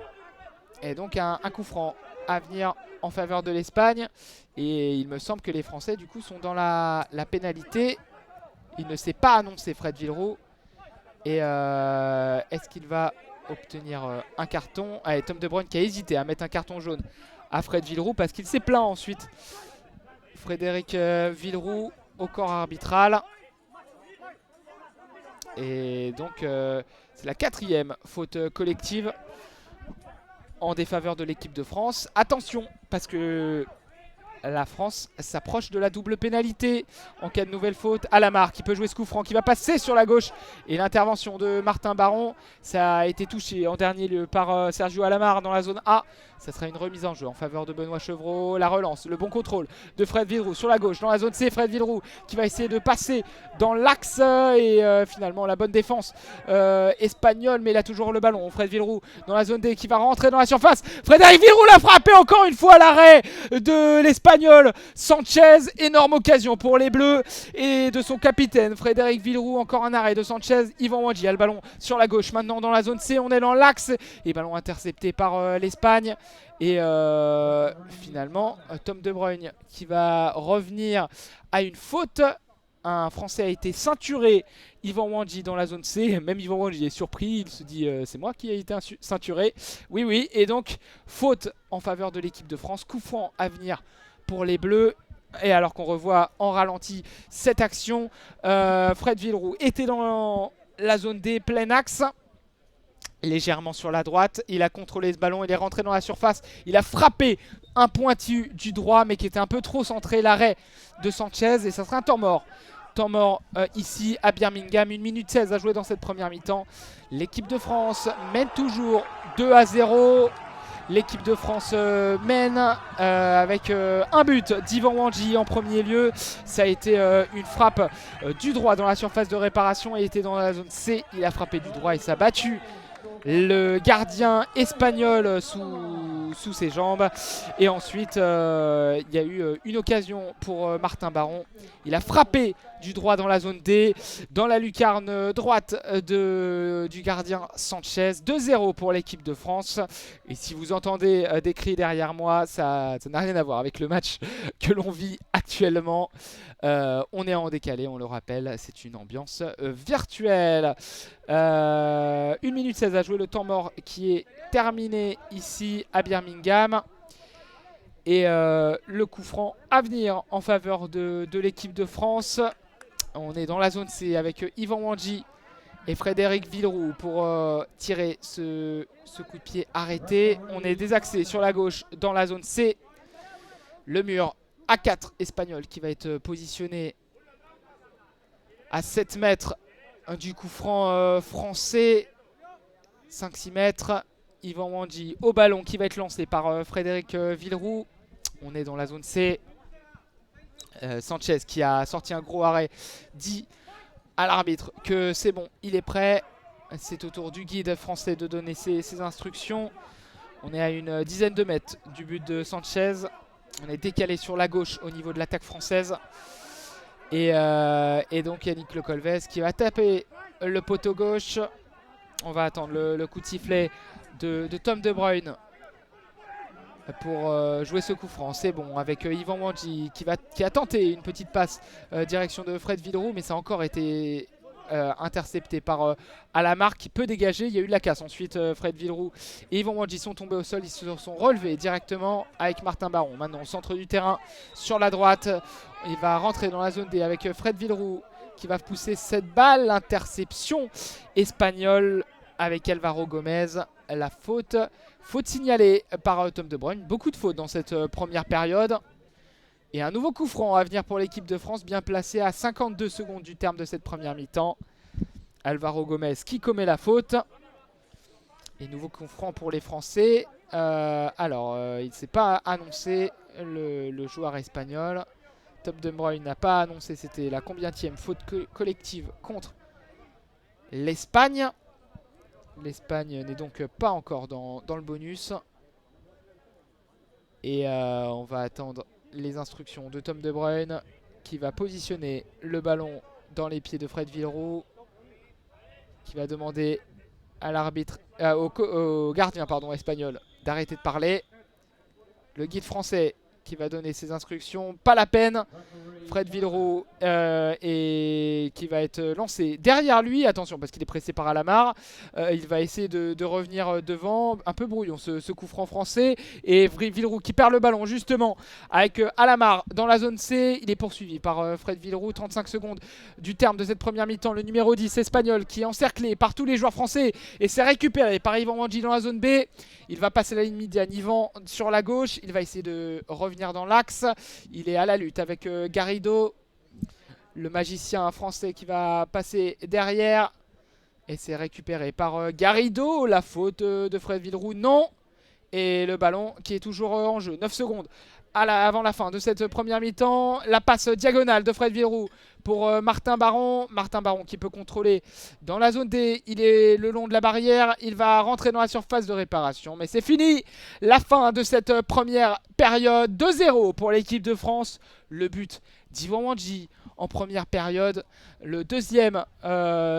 Et donc un coup franc à venir en faveur de l'Espagne. Et il me semble que les Français du coup sont dans la pénalité. Il ne s'est pas annoncé, Fred Villeroux. Et est-ce qu'il va obtenir un carton? Allez, Tom De Bruyne qui a hésité à mettre un carton jaune à Fred Villeroux parce qu'il s'est plaint ensuite. Frédéric Villeroux au corps arbitral. Et donc c'est la 4e faute collective en défaveur de l'équipe de France. Attention, parce que la France s'approche de la double pénalité en cas de nouvelle faute. Alamar qui peut jouer ce coup franc, qui va passer sur la gauche. Et l'intervention de Martin Baron, ça a été touché en dernier lieu par Sergio Alamar dans la zone A. Ça sera une remise en jeu en faveur de Benoît Chevreau. La relance, le bon contrôle de Fred Villeroux sur la gauche dans la zone C. Fred Villeroux qui va essayer de passer dans l'axe. Et finalement la bonne défense espagnole, mais il a toujours le ballon. Fred Villeroux dans la zone D qui va rentrer dans la surface. Frédéric Villeroux l'a frappé encore une fois à l'arrêt de l'Espagnol Sanchez. Énorme occasion pour les Bleus et de son capitaine Frédéric Villeroux. Encore un arrêt de Sanchez. Yvan Wandji a le ballon sur la gauche. Maintenant dans la zone C, on est dans l'axe. Et ballon intercepté par l'Espagne. Et finalement, Tom De Bruyne qui va revenir à une faute. Un Français a été ceinturé, Yvan Wandji dans la zone C. Même Yvan Wandji est surpris, il se dit c'est moi qui ai été ceinturé. Oui, oui, et donc faute en faveur de l'équipe de France. Coup franc à venir pour les Bleus. Et alors qu'on revoit en ralenti cette action, Fred Villeroux était dans la zone D, plein axe. Légèrement sur la droite, il a contrôlé ce ballon, il est rentré dans la surface, il a frappé un pointu du droit mais qui était un peu trop centré, l'arrêt de Sanchez, et ça sera un temps mort. Temps mort ici à Birmingham, 1 minute 16 à jouer dans cette première mi-temps. L'équipe de France mène toujours 2-0. L'équipe de France mène avec un but d'Yvan Wandji en premier lieu. Ça a été une frappe du droit dans la surface de réparation, il était dans la zone C, il a frappé du droit et ça a battu le gardien espagnol sous ses jambes. Et ensuite il y a eu une occasion pour Martin Baron. Il a frappé du droit dans la zone D, dans la lucarne droite du gardien Sanchez. 2-0 pour l'équipe de France. Et si vous entendez des cris derrière moi, ça n'a rien à voir avec le match que l'on vit actuellement. On est en décalé, on le rappelle, c'est une ambiance virtuelle. 1 minute 16 à jouer, le temps mort qui est terminé ici à Birmingham. Et le coup franc à venir en faveur de l'équipe de France. On est dans la zone C avec Yvan Wandji et Frédéric Villeroux pour tirer ce coup de pied arrêté. On est désaxé sur la gauche dans la zone C. Le mur A4 espagnol qui va être positionné à 7 mètres du coup franc français. 5-6 mètres. Yvan Wandji au ballon qui va être lancé par Frédéric Villeroux. On est dans la zone C. Sanchez qui a sorti un gros arrêt dit à l'arbitre que c'est bon, il est prêt. C'est au tour du guide français de donner ses instructions. On est à une dizaine de mètres du but de Sanchez. On est décalé sur la gauche au niveau de l'attaque française. Et donc Yannick Le Colvez qui va taper le poteau gauche. On va attendre le coup de sifflet de Tom De Bruyne pour jouer ce coup franc. C'est bon avec Yvan Wandji qui a tenté une petite passe direction de Fred Villeroux, mais ça a encore été intercepté par Alamar qui peut dégager. Il y a eu de la casse ensuite. Fred Villeroux et Yvan Wandji sont tombés au sol, ils se sont relevés directement avec Martin Baron. Maintenant au centre du terrain sur la droite, il va rentrer dans la zone D avec Fred Villeroux qui va pousser cette balle. Interception espagnole avec Alvaro Gomez. La faute signalée par Tom De Bruyne. Beaucoup de fautes dans cette première période. Et un nouveau coup franc à venir pour l'équipe de France, bien placé à 52 secondes du terme de cette première mi-temps. Alvaro Gomez qui commet la faute. Et nouveau coup franc pour les Français. Il ne s'est pas annoncé, le joueur espagnol. Tom De Bruyne n'a pas annoncé c'était la combienième faute collective contre l'Espagne. L'Espagne n'est donc pas encore dans le bonus. Et on va attendre les instructions de Tom De Bruyne qui va positionner le ballon dans les pieds de Fred Villeroux, qui va demander à l'arbitre, au gardien pardon, espagnol d'arrêter de parler. Le guide français qui va donner ses instructions. Pas la peine. Fred Villeroux et qui va être lancé derrière lui. Attention parce qu'il est pressé par Alamar. Il va essayer de revenir devant. Un peu brouillon ce coup franc français. Et Villeroux qui perd le ballon justement avec Alamar dans la zone C. Il est poursuivi par Fred Villeroux. 35 secondes du terme de cette première mi-temps. Le numéro 10 espagnol qui est encerclé par tous les joueurs français et c'est récupéré par Yvan Wandji dans la zone B. Il va passer la ligne médiane. Yvan sur la gauche. Il va essayer de revenir dans l'axe. Il est à la lutte avec Garrido, le magicien français qui va passer derrière. Et c'est récupéré par Garrido. La faute de Fred Villeroux, non. Et le ballon qui est toujours en jeu. 9 secondes avant la fin de cette première mi-temps. La passe diagonale de Fred Villeroux pour Martin Baron. Martin Baron qui peut contrôler dans la zone D. Il est le long de la barrière. Il va rentrer dans la surface de réparation. Mais c'est fini. La fin de cette première période. 2-0 pour l'équipe de France. Le but d'Yvan Wandji en première période. Le deuxième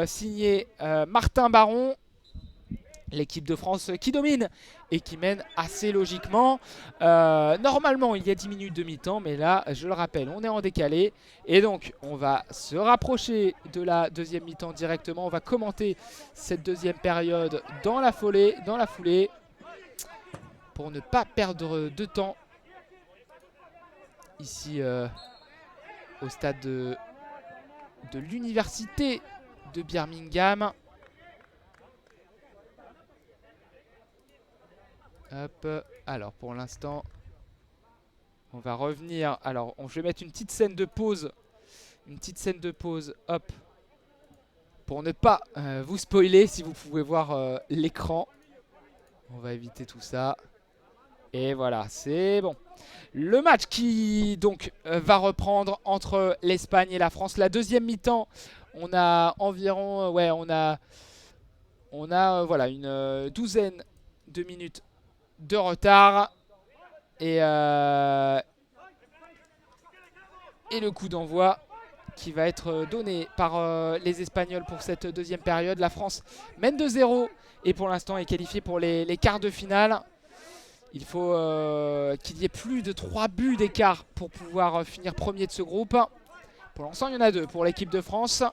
signé Martin Baron. L'équipe de France qui domine et qui mène assez logiquement. Normalement, il y a 10 minutes de mi-temps, mais là, je le rappelle, on est en décalé. Et donc, on va se rapprocher de la deuxième mi-temps directement. On va commenter cette deuxième période dans la foulée pour ne pas perdre de temps. Ici, au stade de l'université de Birmingham. Hop. Alors pour l'instant, on va revenir. Alors je vais mettre une petite scène de pause. Hop. Pour ne pas vous spoiler, si vous pouvez voir l'écran. On va éviter tout ça. Et voilà, c'est bon. Le match qui donc va reprendre entre l'Espagne et la France. La deuxième mi-temps, on a environ, voilà une douzaine de minutes de retard et le coup d'envoi qui va être donné par les Espagnols pour cette deuxième période. La France mène 2-0 et pour l'instant est qualifiée pour les quarts de finale. Il faut qu'il y ait plus de 3 buts d'écart pour pouvoir finir premier de ce groupe. Pour l'instant il y en a 2 pour l'équipe de France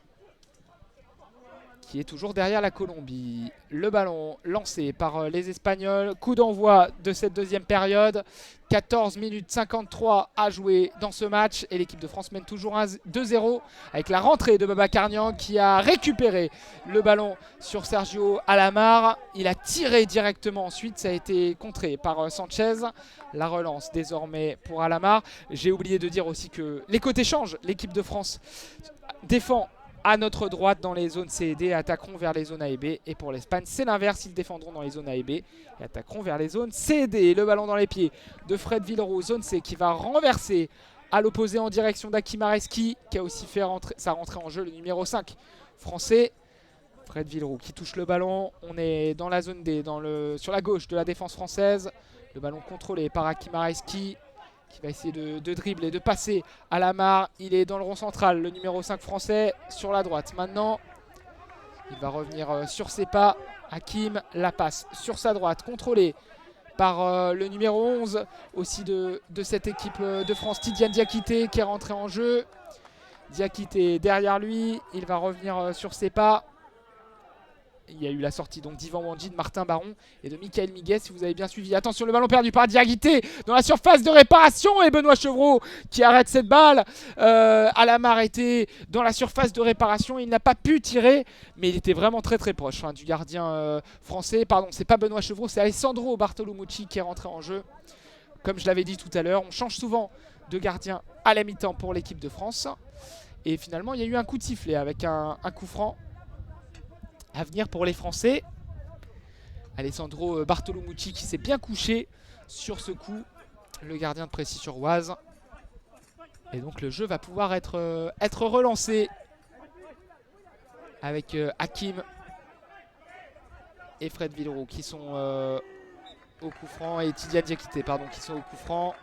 qui est toujours derrière la Colombie. Le ballon lancé par les Espagnols. Coup d'envoi de cette deuxième période. 14 minutes 53 à jouer dans ce match. Et l'équipe de France mène toujours 2-0 avec la rentrée de Babacar Niang qui a récupéré le ballon sur Sergio Alamar. Il a tiré directement ensuite. Ça a été contré par Sanchez. La relance désormais pour Alamar. J'ai oublié de dire aussi que les côtés changent. L'équipe de France défend à notre droite dans les zones C et D, attaqueront vers les zones A et B. Et pour l'Espagne, c'est l'inverse, ils défendront dans les zones A et B et attaqueront vers les zones C et D. Le ballon dans les pieds de Fred Villeroux, zone C, qui va renverser à l'opposé en direction d'Hakim Areski, qui a aussi fait sa rentrée en jeu, le numéro 5 français. Fred Villeroux qui touche le ballon. On est dans la zone D, sur la gauche de la défense française. Le ballon contrôlé par Hakim Areski, qui va essayer de dribbler et de passer à Alamar. Il est dans le rond central, le numéro 5 français, sur la droite. Maintenant, il va revenir sur ses pas. Hakim, la passe sur sa droite, contrôlée par le numéro 11 aussi de cette équipe de France, Tidiane Diakité, qui est rentré en jeu. Diakité derrière lui, il va revenir sur ses pas. Il y a eu la sortie donc d'Yvan Wandji, de Martin Baron et de Michael Miguez, si vous avez bien suivi. Attention, le ballon perdu par Diakité dans la surface de réparation et Benoît Chevreau qui arrête cette balle. Alamar était dans la surface de réparation, il n'a pas pu tirer, mais il était vraiment très très proche du gardien français. Pardon, c'est pas Benoît Chevreau, c'est Alessandro Bartolomucci qui est rentré en jeu. Comme je l'avais dit tout à l'heure, on change souvent de gardien à la mi-temps pour l'équipe de France. Et finalement, il y a eu un coup de sifflet avec un coup franc à venir pour les Français. Alessandro Bartolomucci qui s'est bien couché sur ce coup, le gardien de Précy-sur-Oise. Et donc le jeu va pouvoir être relancé avec Hakim et Fred Villeroux qui sont au coup franc et Tidiane Diakité pardon, qui sont au coup franc.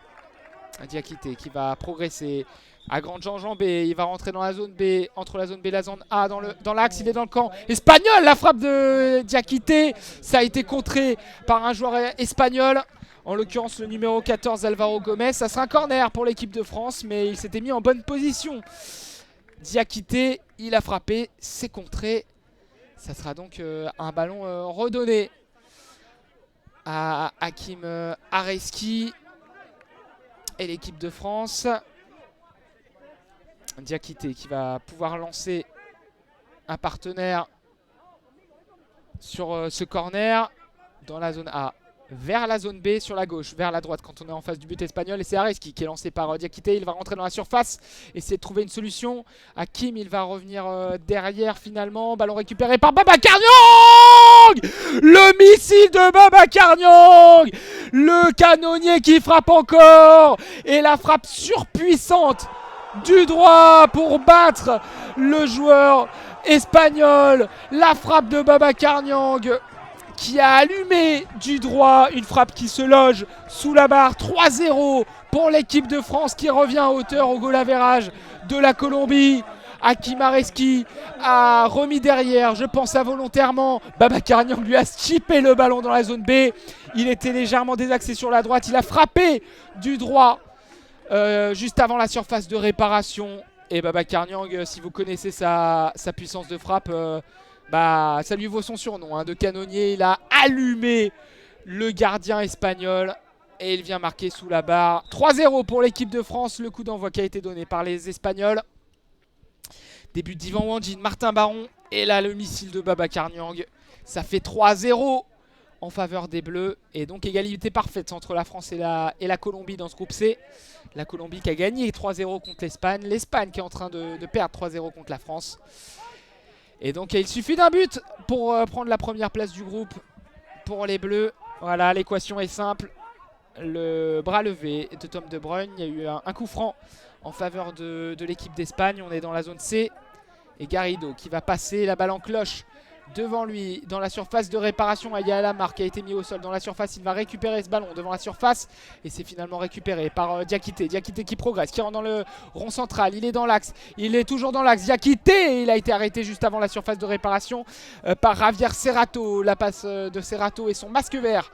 Diakité qui va progresser à grande enjambée et il va rentrer dans la zone B, entre la zone B et la zone A, dans l'axe, il est dans le camp espagnol. La frappe de Diakité, ça a été contré par un joueur espagnol, en l'occurrence le numéro 14 Alvaro Gomez. Ça sera un corner pour l'équipe de France, mais il s'était mis en bonne position. Diakité, il a frappé, c'est contré. Ça sera donc un ballon redonné à Hakim Areski et l'équipe de France. Diakité qui va pouvoir lancer un partenaire sur ce corner dans la zone A vers la zone B sur la gauche, vers la droite quand on est en face du but espagnol. Et c'est Areski qui est lancé par Diakité. Il va rentrer dans la surface, essayer de trouver une solution. Hakim, il va revenir derrière finalement. Ballon récupéré par Babacar Niang. Le missile de Babacar Niang, le canonnier qui frappe encore. Et la frappe surpuissante du droit pour battre le joueur espagnol. La frappe de Babacar Niang qui a allumé du droit, une frappe qui se loge sous la barre. 3-0 pour l'équipe de France qui revient à hauteur au goal average de la Colombie. Hakim Areski a remis derrière, je pense involontairement. Babacar Niang lui a chippé le ballon dans la zone B. Il était légèrement désaxé sur la droite, il a frappé du droit juste avant la surface de réparation. Et Babacar Niang, si vous connaissez sa puissance de frappe, ça lui vaut son surnom de canonnier. Il a allumé le gardien espagnol et il vient marquer sous la barre. 3-0 pour l'équipe de France. Le coup d'envoi qui a été donné par les Espagnols. Début d'Ivan Wandjin, Martin Baron. Et là le missile de Babacar Niang. Ça fait 3-0 en faveur des Bleus. Et donc égalité parfaite entre la France et la Colombie dans ce groupe C. La Colombie qui a gagné 3-0 contre l'Espagne. L'Espagne qui est en train de perdre 3-0 contre la France. Et donc il suffit d'un but pour prendre la première place du groupe pour les Bleus. Voilà, l'équation est simple. Le bras levé de Tom De Bruyne. Il y a eu un coup franc en faveur de l'équipe d'Espagne. On est dans la zone C. Et Garrido qui va passer la balle en cloche devant lui dans la surface de réparation. Aya Alamar qui a été mis au sol dans la surface. Il va récupérer ce ballon devant la surface. Et c'est finalement récupéré par Diakité. Diakité qui progresse, qui rentre dans le rond central. Il est dans l'axe. Il est toujours dans l'axe. Diakité. Il a été arrêté juste avant la surface de réparation par Javier Serrato. La passe de Serrato et son masque vert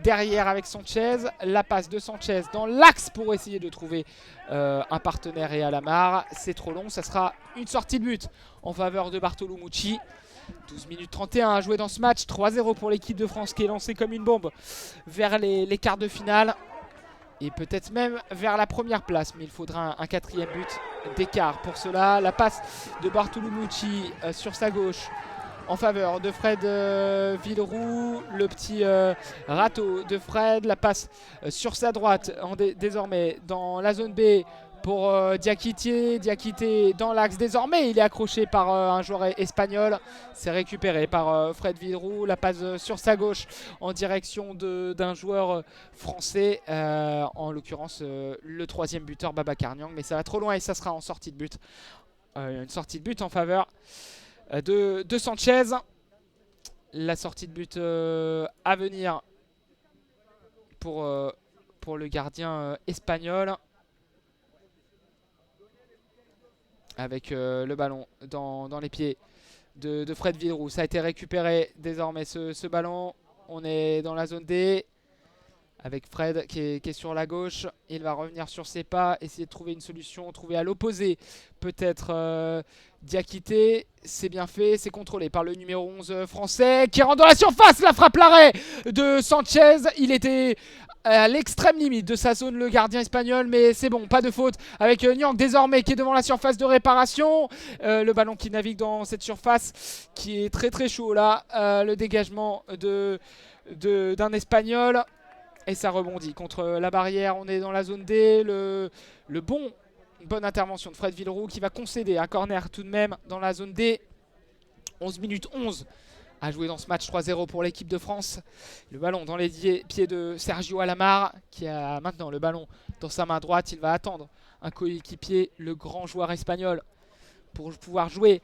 derrière avec Sanchez. La passe de Sanchez dans l'axe pour essayer de trouver un partenaire. Et Alamar, c'est trop long. Ça sera une sortie de but en faveur de Bartolou Mucci. 12 minutes 31 à jouer dans ce match. 3-0 pour l'équipe de France qui est lancée comme une bombe vers les quarts de finale. Et peut-être même vers la première place. Mais il faudra un quatrième but d'écart pour cela. La passe de Bartolou Mucci sur sa gauche en faveur de Fred Villeroux. Le petit râteau de Fred. La passe sur sa droite désormais dans la zone B pour Diakité. Diakité dans l'axe désormais. Il est accroché par un joueur espagnol. C'est récupéré par Fred Villeroux. La passe sur sa gauche en direction d'un joueur français. En l'occurrence le troisième buteur Babacar Niang. Mais ça va trop loin et ça sera en sortie de but. Une sortie de but en faveur de Sanchez. La sortie de but à venir pour le gardien espagnol. Avec le ballon dans les pieds de Fred Villeroux. Ça a été récupéré désormais ce ballon. On est dans la zone D avec Fred qui est sur la gauche. Il va revenir sur ses pas, essayer de trouver une solution, trouver à l'opposé peut-être Diakité. C'est bien fait, c'est contrôlé par le numéro 11 français qui rentre dans la surface. La frappe l'arrêt de Sanchez. Il était à l'extrême limite de sa zone le gardien espagnol, mais c'est bon, pas de faute avec Niang désormais qui est devant la surface de réparation. Le ballon qui navigue dans cette surface qui est très très chaud là. Le dégagement d'un espagnol et ça rebondit contre la barrière. On est dans la zone D. Bonne intervention de Fred Villeroux qui va concéder un corner tout de même dans la zone D. 11 minutes 11 à jouer dans ce match. 3-0 pour l'équipe de France. Le ballon dans les pieds de Sergio Alamar qui a maintenant le ballon dans sa main droite. Il va attendre un coéquipier, le grand joueur espagnol, pour pouvoir jouer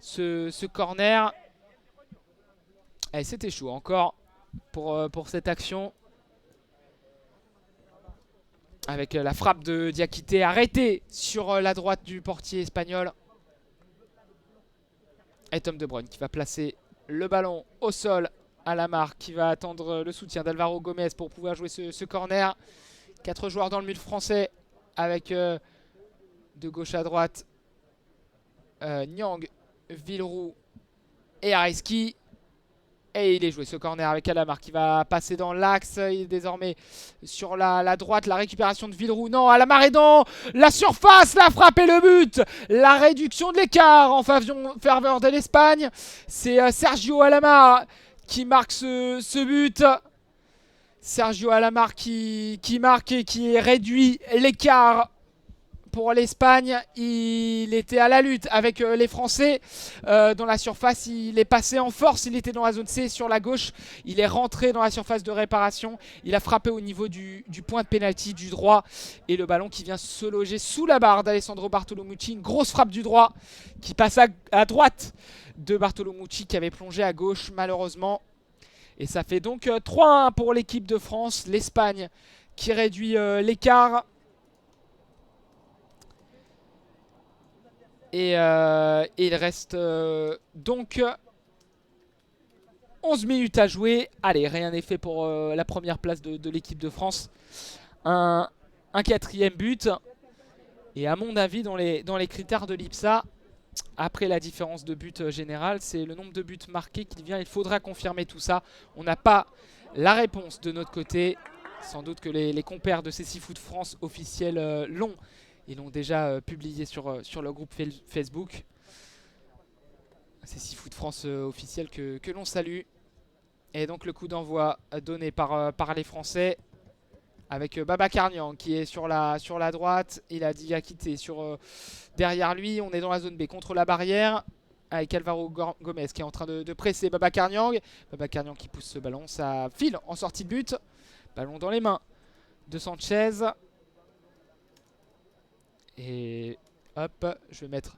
ce corner. Et c'était chaud encore pour cette action. Avec la frappe de Diakité arrêtée sur la droite du portier espagnol. Et Tom De Bruyne qui va placer le ballon au sol à Lamar, qui va attendre le soutien d'Alvaro Gomez pour pouvoir jouer ce corner. 4 joueurs dans le mur français avec de gauche à droite Nyang, Villeroux et Areski. Et il est joué ce corner avec Alamar qui va passer dans l'axe. Il est désormais sur la droite. La récupération de Villeroux. Non, Alamar est dans la surface. La frappe et le but. La réduction de l'écart en faveur de l'Espagne. C'est Sergio Alamar qui marque ce but. Sergio Alamar qui marque et qui réduit l'écart pour l'Espagne. Il était à la lutte avec les Français dans la surface. Il est passé en force. Il était dans la zone C sur la gauche. Il est rentré dans la surface de réparation. Il a frappé au niveau du point de pénalty du droit. Et le ballon qui vient se loger sous la barre d'Alessandro Bartolomucci. Une grosse frappe du droit qui passe à droite de Bartolomucci qui avait plongé à gauche malheureusement. Et ça fait donc 3-1 pour l'équipe de France. L'Espagne qui réduit l'écart. Et il reste donc 11 minutes à jouer. Allez, rien n'est fait pour la première place de l'équipe de France. Un 4e but. Et à mon avis, dans les critères de l'IPSA, après la différence de but générale, c'est le nombre de buts marqués qui vient. Il faudra confirmer tout ça. On n'a pas la réponse de notre côté. Sans doute que les compères de CC Foot France officiels l'ont. Ils l'ont déjà publié sur le groupe Facebook. C'est CC Foot France officiel que l'on salue. Et donc le coup d'envoi donné par les Français. Avec Babacar Niang qui est sur la droite. Il a dit à quitter derrière lui. On est dans la zone B contre la barrière. Avec Alvaro Gomez qui est en train de presser Babacar Niang. Babacar Niang qui pousse ce ballon. Ça file en sortie de but. Ballon dans les mains de Sanchez. Et hop, je vais mettre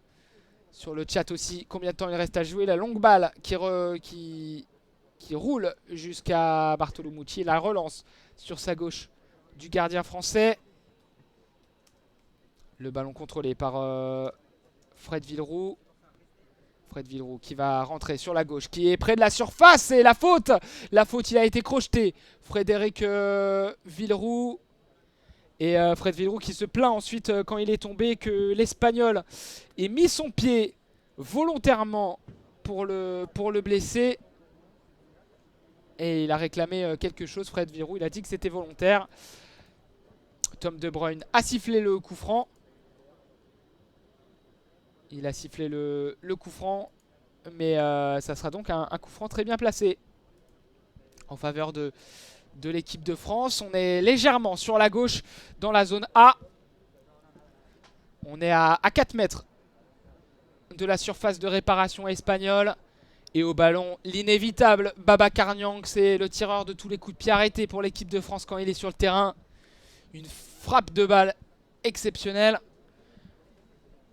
sur le chat aussi combien de temps il reste à jouer. La longue balle qui roule jusqu'à Bartolomucci. La relance sur sa gauche du gardien français. Le ballon contrôlé par Fred Villeroux. Fred Villeroux qui va rentrer sur la gauche, qui est près de la surface. Et la faute, il a été crocheté. Frédéric Villeroux. Et Fred Villeroux qui se plaint ensuite quand il est tombé que l'Espagnol ait mis son pied volontairement pour le blesser. Et il a réclamé quelque chose, Fred Villeroux. Il a dit que c'était volontaire. Tom De Bruyne a sifflé le coup franc. Il a sifflé le coup franc. Mais ça sera donc un coup franc très bien placé en faveur de l'équipe de France. On est légèrement sur la gauche dans la zone A. On est à 4 mètres de la surface de réparation espagnole. Et au ballon, l'inévitable Babacar Niang. C'est le tireur de tous les coups de pied arrêtés pour l'équipe de France quand il est sur le terrain. Une frappe de balle exceptionnelle.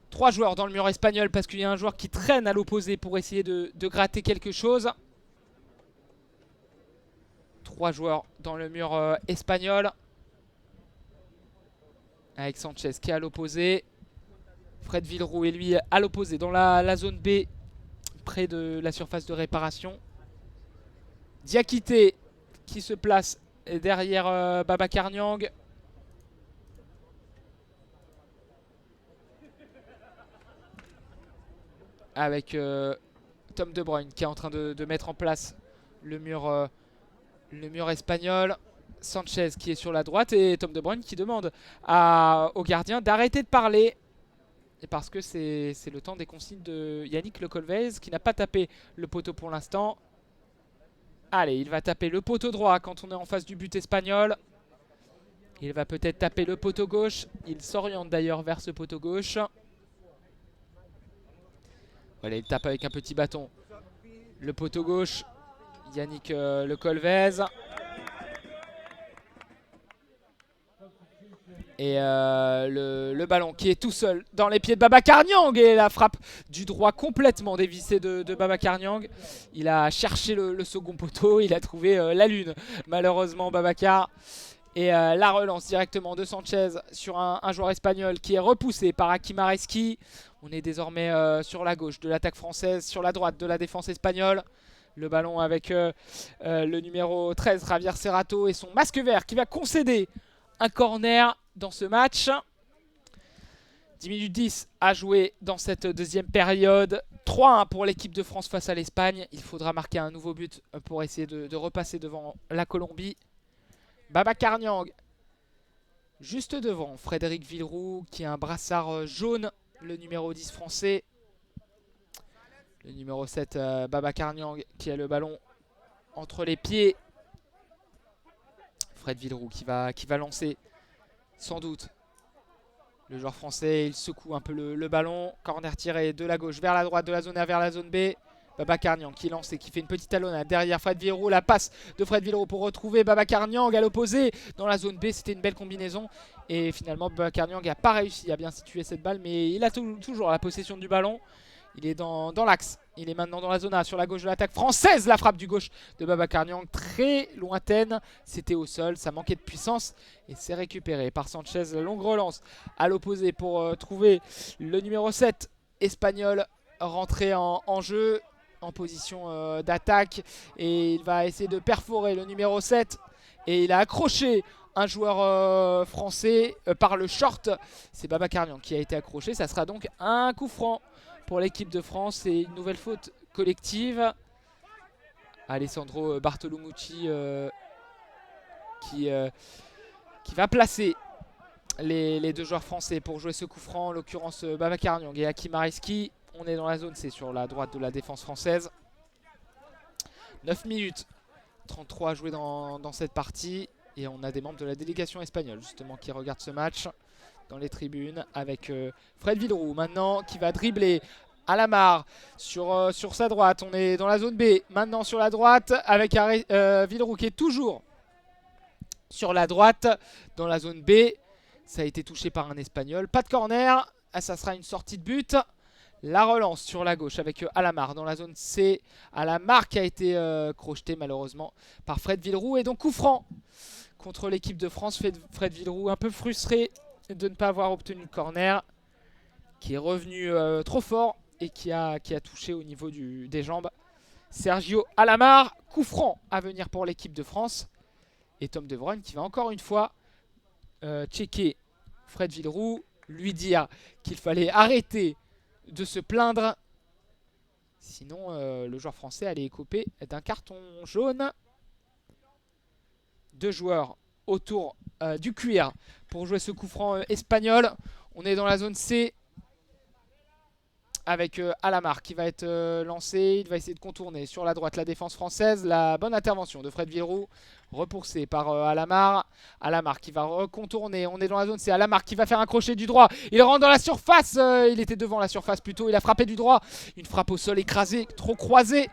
3 joueurs dans le mur espagnol parce qu'il y a un joueur qui traîne à l'opposé pour essayer de gratter quelque chose. 3 joueurs dans le mur espagnol. Avec Sanchez qui est à l'opposé. Fred Villeroux et lui à l'opposé dans la zone B. Près de la surface de réparation. Diakité qui se place derrière Babacar Niang. Avec Tom De Bruyne qui est en train de mettre en place le mur espagnol. Sanchez qui est sur la droite et Tom De Bruyne qui demande au gardien d'arrêter de parler. Et parce que c'est le temps des consignes de Yannick Le Colvez qui n'a pas tapé le poteau pour l'instant. Allez, il va taper le poteau droit quand on est en face du but espagnol. Il va peut-être taper le poteau gauche. Il s'oriente d'ailleurs vers ce poteau gauche. Voilà, il tape avec un petit bâton le poteau gauche. Yannick Le Colvez. Et le ballon qui est tout seul dans les pieds de Babacar Niang. Et la frappe du droit complètement dévissée de Babacar Niang. Il a cherché le second poteau. Il a trouvé la lune. Malheureusement Babacar Et la relance directement de Sanchez sur un joueur espagnol qui est repoussé par Hakim Areski. On est désormais sur la gauche de l'attaque française, sur la droite de la défense espagnole. Le ballon avec le numéro 13, Javier Serrato, et son masque vert qui va concéder un corner dans ce match. 10 minutes 10 à jouer dans cette deuxième période. 3-1 pour l'équipe de France face à l'Espagne. Il faudra marquer un nouveau but pour essayer de repasser devant la Colombie. Babacar Niang, juste devant Frédéric Villeroux, qui a un brassard jaune, le numéro 10 français. Le numéro 7, Babacar Niang, qui a le ballon entre les pieds. Fred Villeroux qui va lancer, sans doute. Le joueur français, il secoue un peu le ballon. Corner tiré de la gauche vers la droite, de la zone A vers la zone B. Babacar Niang qui lance et qui fait une petite talonnade derrière Fred Villeroux. La passe de Fred Villeroux pour retrouver Babacar Niang à l'opposé dans la zone B. C'était une belle combinaison. Et finalement, Babacar Niang n'a pas réussi à bien situer cette balle. Mais il a toujours la possession du ballon. Il est dans l'axe. Il est maintenant dans la zone A sur la gauche de l'attaque française. La frappe du gauche de Babacar Niang très lointaine. C'était au sol. Ça manquait de puissance. Et c'est récupéré par Sanchez. La longue relance à l'opposé pour trouver le numéro 7 espagnol rentré en jeu, en position d'attaque. Et il va essayer de perforer le numéro 7. Et il a accroché un joueur français par le short. C'est Babacar Niang qui a été accroché. Ça sera donc un coup franc pour l'équipe de France et une nouvelle faute collective. Alessandro Bartolomucci qui va placer les deux joueurs français pour jouer ce coup franc, en l'occurrence Babacar Niang et Hakim Areski. On est dans la zone, c'est sur la droite de la défense française. 9 minutes 33 à jouer dans cette partie. Et on a des membres de la délégation espagnole justement qui regardent ce match dans les tribunes avec Fred Villeroux maintenant qui va dribbler à la marre sur sa droite. On est dans la zone B maintenant sur la droite avec Villeroux qui est toujours sur la droite dans la zone B. Ça a été touché par un espagnol. Pas de corner, ça sera une sortie de but. La relance sur la gauche avec Alamar dans la zone C. Alamar qui a été crocheté malheureusement par Fred Villeroux. Et donc coup franc contre l'équipe de France. Fred Villeroux un peu frustré de ne pas avoir obtenu le corner, qui est revenu trop fort et qui a touché au niveau des jambes. Sergio Alamar, coup franc à venir pour l'équipe de France. Et Tom De Vroomen qui va encore une fois checker Fred Villeroux, lui dire qu'il fallait arrêter de se plaindre. Sinon, le joueur français allait écoper d'un carton jaune. Deux joueurs autour du cuir pour jouer ce coup franc espagnol. On est dans la zone C avec Alamar qui va être lancé. Il va essayer de contourner sur la droite la défense française. La bonne intervention de Fred Villeroux, repoussé par Alamar. Alamar qui va recontourner. On est dans la zone C. Alamar qui va faire un crochet du droit. Il rentre dans la surface. Il était devant la surface plutôt. Il a frappé du droit. Une frappe au sol écrasée, trop croisée,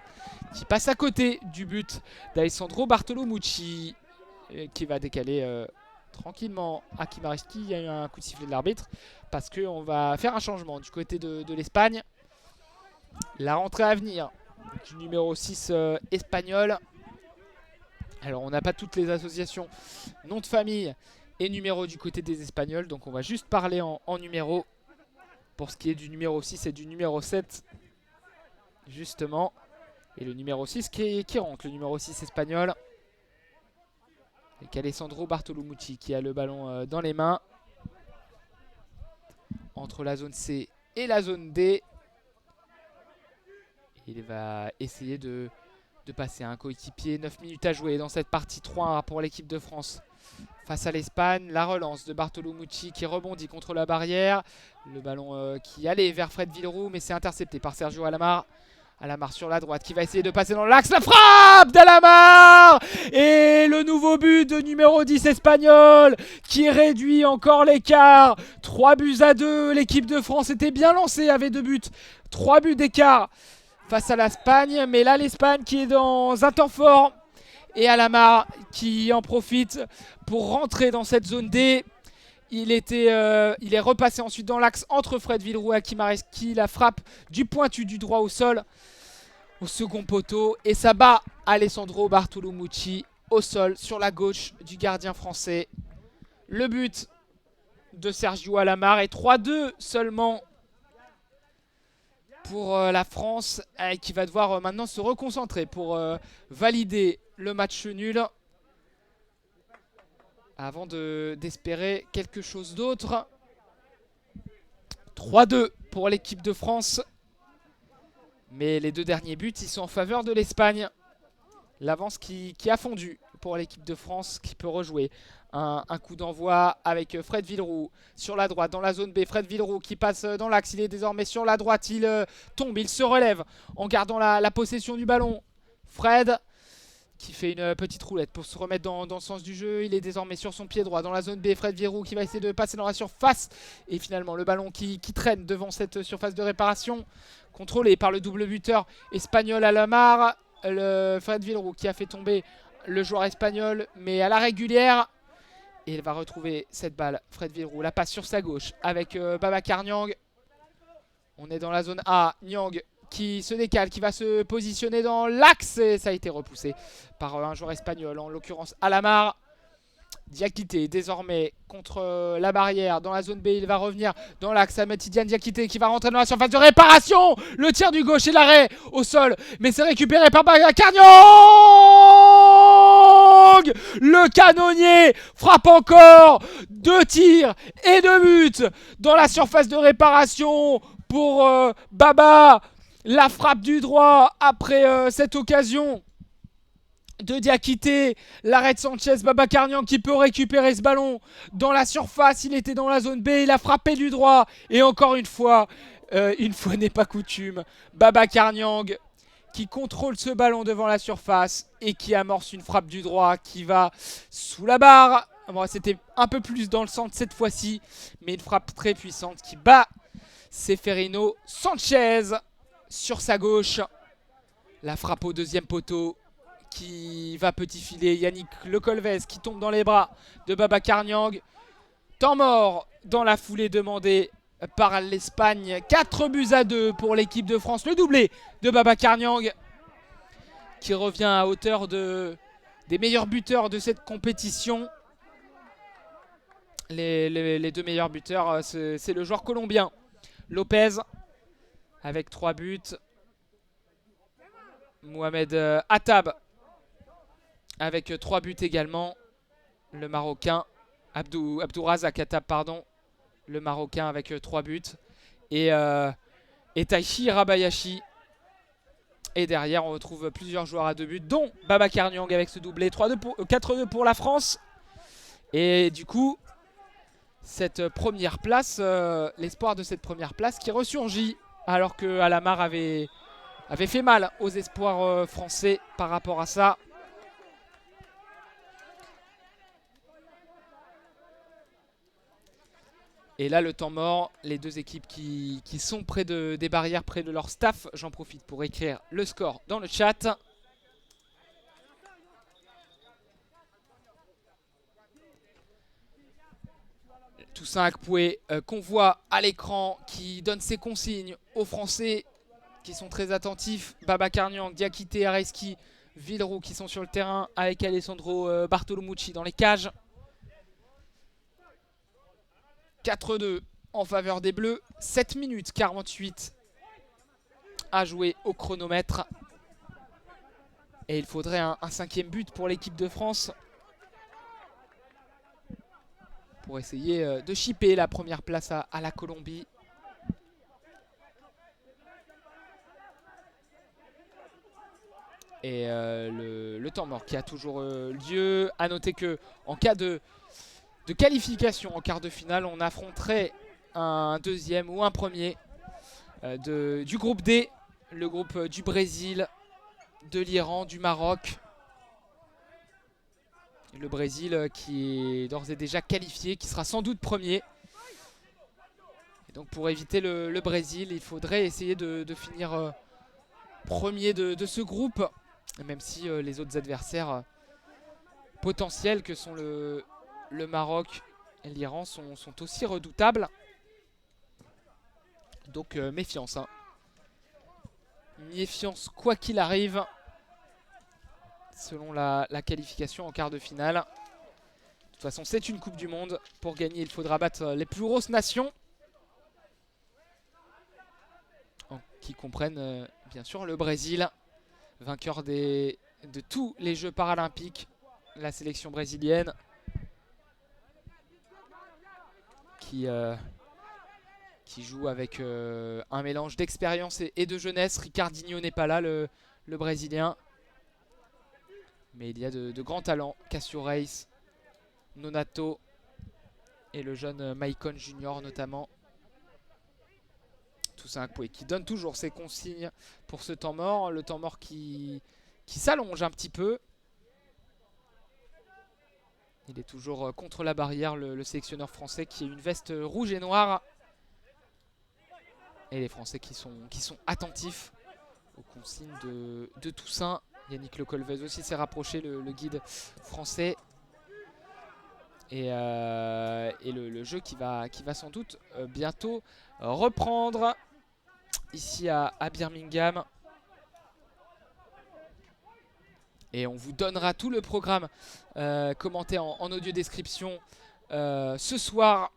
qui passe à côté du but d'Alessandro Bartolomucci, qui va décaler tranquillement Hakim Areski. Il y a eu un coup de sifflet de l'arbitre parce qu'on va faire un changement du côté de l'Espagne. La rentrée à venir du numéro 6 espagnol. Alors on n'a pas toutes les associations, nom de famille et numéro du côté des Espagnols. Donc on va juste parler en numéro pour ce qui est du numéro 6 et du numéro 7 justement. Et le numéro 6 qui rentre, le numéro 6 espagnol. Avec Alessandro Bartolomucci qui a le ballon dans les mains. Entre la zone C et la zone D. Il va essayer de passer à un coéquipier. 9 minutes à jouer dans cette partie. 3-1 pour l'équipe de France face à l'Espagne. La relance de Bartolomucci qui rebondit contre la barrière. Le ballon qui allait vers Fred Villeroux, mais c'est intercepté par Sergio Alamar. Alamar sur la droite qui va essayer de passer dans l'axe. La frappe d'Alamar! Et le nouveau but de numéro 10 espagnol qui réduit encore l'écart. 3-2. L'équipe de France était bien lancée, avait 2 buts. 3 buts d'écart face à l'Espagne. Mais là, l'Espagne qui est dans un temps fort. Et Alamar qui en profite pour rentrer dans cette zone D. Il est repassé ensuite dans l'axe entre Fred Villeroux et Hakim Areski. La frappe du pointu du droit au sol, au second poteau. Et ça bat Alessandro Bartolomucci au sol sur la gauche du gardien français. Le but de Sergio Alamar est 3-2 seulement pour la France qui va devoir maintenant se reconcentrer pour valider le match nul avant d'espérer quelque chose d'autre. 3-2 pour l'équipe de France. Mais les deux derniers buts, ils sont en faveur de l'Espagne. L'avance qui a fondu pour l'équipe de France qui peut rejouer. Un coup d'envoi avec Fred Villeroux sur la droite dans la zone B. Fred Villeroux qui passe dans l'axe. Il est désormais sur la droite. Il tombe, il se relève en gardant la possession du ballon. Fred qui fait une petite roulette pour se remettre dans le sens du jeu. Il est désormais sur son pied droit dans la zone B. Fred Villeroux qui va essayer de passer dans la surface. Et finalement le ballon qui traîne devant cette surface de réparation. Contrôlé par le double buteur espagnol Alamar. Fred Villeroux qui a fait tomber le joueur espagnol, mais à la régulière. Et il va retrouver cette balle. Fred Villeroux la passe sur sa gauche avec Babacar Niang. On est dans la zone A. Niang qui se décale, qui va se positionner dans l'axe. Et ça a été repoussé par un joueur espagnol, en l'occurrence Alamar. Diakité désormais contre la barrière dans la zone B. Il va revenir dans l'axe à Tidiane Diakité qui va rentrer dans la surface de réparation. Le tir du gauche et l'arrêt au sol. Mais c'est récupéré par Babacar Niang. Le canonnier frappe encore. 2 tirs et 2 buts dans la surface de réparation pour Baba. La frappe du droit après cette occasion de Diakité, l'arrêt de Sanchez, Babacar Niang qui peut récupérer ce ballon dans la surface. Il était dans la zone B, il a frappé du droit. Et encore une fois n'est pas coutume, Babacar Niang qui contrôle ce ballon devant la surface et qui amorce une frappe du droit qui va sous la barre. Bon, c'était un peu plus dans le centre cette fois-ci, mais une frappe très puissante qui bat Seferino Sanchez sur sa gauche. La frappe au deuxième poteau qui va petit filet. Yannick Lecolvez qui tombe dans les bras de Babacar Niang. Temps mort dans la foulée demandée par l'Espagne. 4-2 pour l'équipe de France. Le doublé de Babacar Niang qui revient à hauteur des meilleurs buteurs de cette compétition. Les deux meilleurs buteurs, c'est le joueur colombien Lopez avec 3 buts. Mohamed Attab avec 3 buts également. Le Marocain Abdourazak Attab, pardon. Le Marocain avec 3 buts. Et Taichi Rabayashi. Et derrière, on retrouve plusieurs joueurs à 2 buts, dont Babacar Niang avec ce doublé. 4-2 pour la France. Et du coup, cette première place, l'espoir de cette première place qui ressurgit. Alors que Alamar avait fait mal aux espoirs français par rapport à ça. Et là, le temps mort, les deux équipes qui sont près des barrières, près de leur staff. J'en profite pour écrire le score dans le chat. Toussaint Akpoué qu'on voit à l'écran, qui donne ses consignes aux Français qui sont très attentifs. Babacar Niang, Diakité, Areski, Villeroux qui sont sur le terrain avec Alessandro Bartolomucci dans les cages. 4-2 en faveur des Bleus. 7 minutes 48 à jouer au chronomètre. Et il faudrait un 5e but pour l'équipe de France pour essayer de chipper la première place à la Colombie. Et le temps mort qui a toujours lieu. A noter que en cas de qualification en quart de finale, on affronterait un deuxième ou un premier du groupe D, le groupe du Brésil, de l'Iran, du Maroc. Le Brésil qui est d'ores et déjà qualifié, qui sera sans doute premier. Et donc pour éviter le Brésil, il faudrait essayer de finir premier de ce groupe, même si les autres adversaires potentiels que sont le Maroc et l'Iran sont aussi redoutables. Donc méfiance. Méfiance quoi qu'il arrive. selon la qualification en quart de finale. De toute façon, c'est une Coupe du Monde. Pour gagner, il faudra battre les plus grosses nations, qui comprennent bien sûr le Brésil, vainqueur de tous les Jeux paralympiques, la sélection brésilienne, qui joue avec un mélange d'expérience et de jeunesse. Ricardinho n'est pas là, le Brésilien. Mais il y a de grands talents. Cássio Reis, Nonato et le jeune Maicon Junior notamment. Tout ça qui donne toujours ses consignes pour ce temps mort. Le temps mort qui s'allonge un petit peu. Il est toujours contre la barrière, le sélectionneur français, qui a une veste rouge et noire. Et les Français qui sont attentifs aux consignes de Toussaint. Yannick Le Colvez aussi s'est rapproché, le guide français. Et le jeu qui va sans doute bientôt reprendre ici à Birmingham. Et on vous donnera tout le programme commenté en audio description ce soir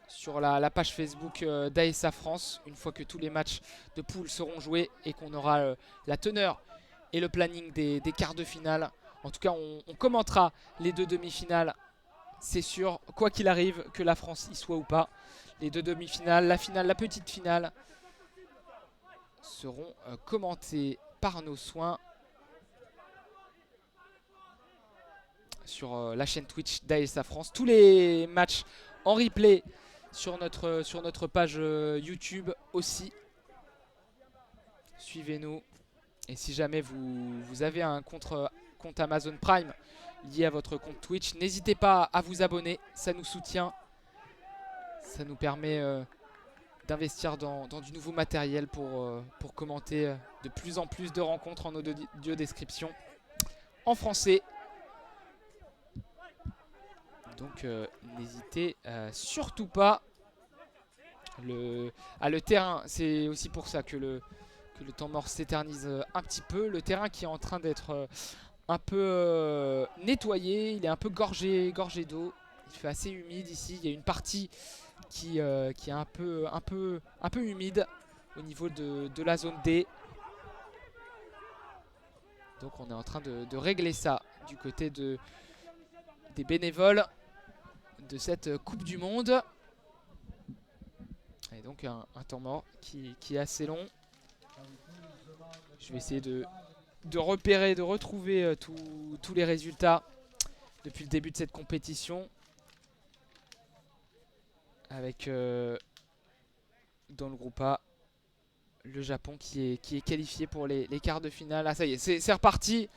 sur la page Facebook d'ASA France, une fois que tous les matchs de poule seront joués et qu'on aura la teneur et le planning des quarts de finale. En tout cas, on commentera les 2 demi-finales, c'est sûr, quoi qu'il arrive, que la France y soit ou pas. Les 2 demi-finales, la finale, la petite finale seront commentées par nos soins sur la chaîne Twitch d'ASA France. Tous les matchs en replay sur notre page YouTube aussi. Suivez-nous. Et si jamais vous avez un compte Amazon Prime lié à votre compte Twitch, n'hésitez pas à vous abonner. Ça nous soutient. Ça nous permet d'investir dans du nouveau matériel pour commenter de plus en plus de rencontres en audio description en français. Donc n'hésitez surtout pas. Le terrain, c'est aussi pour ça que le temps mort s'éternise un petit peu. Le terrain qui est en train d'être un peu nettoyé, il est un peu gorgé d'eau. Il fait assez humide ici. Il y a une partie qui est un peu humide au niveau de la zone D. Donc on est en train de régler ça du côté des bénévoles de cette Coupe du Monde. Et donc un temps mort qui est assez long. Je vais essayer de repérer, de retrouver tous les résultats depuis le début de cette compétition. Avec dans le groupe A, le Japon qui est qualifié pour les quarts de finale. Ah ça y est, c'est reparti.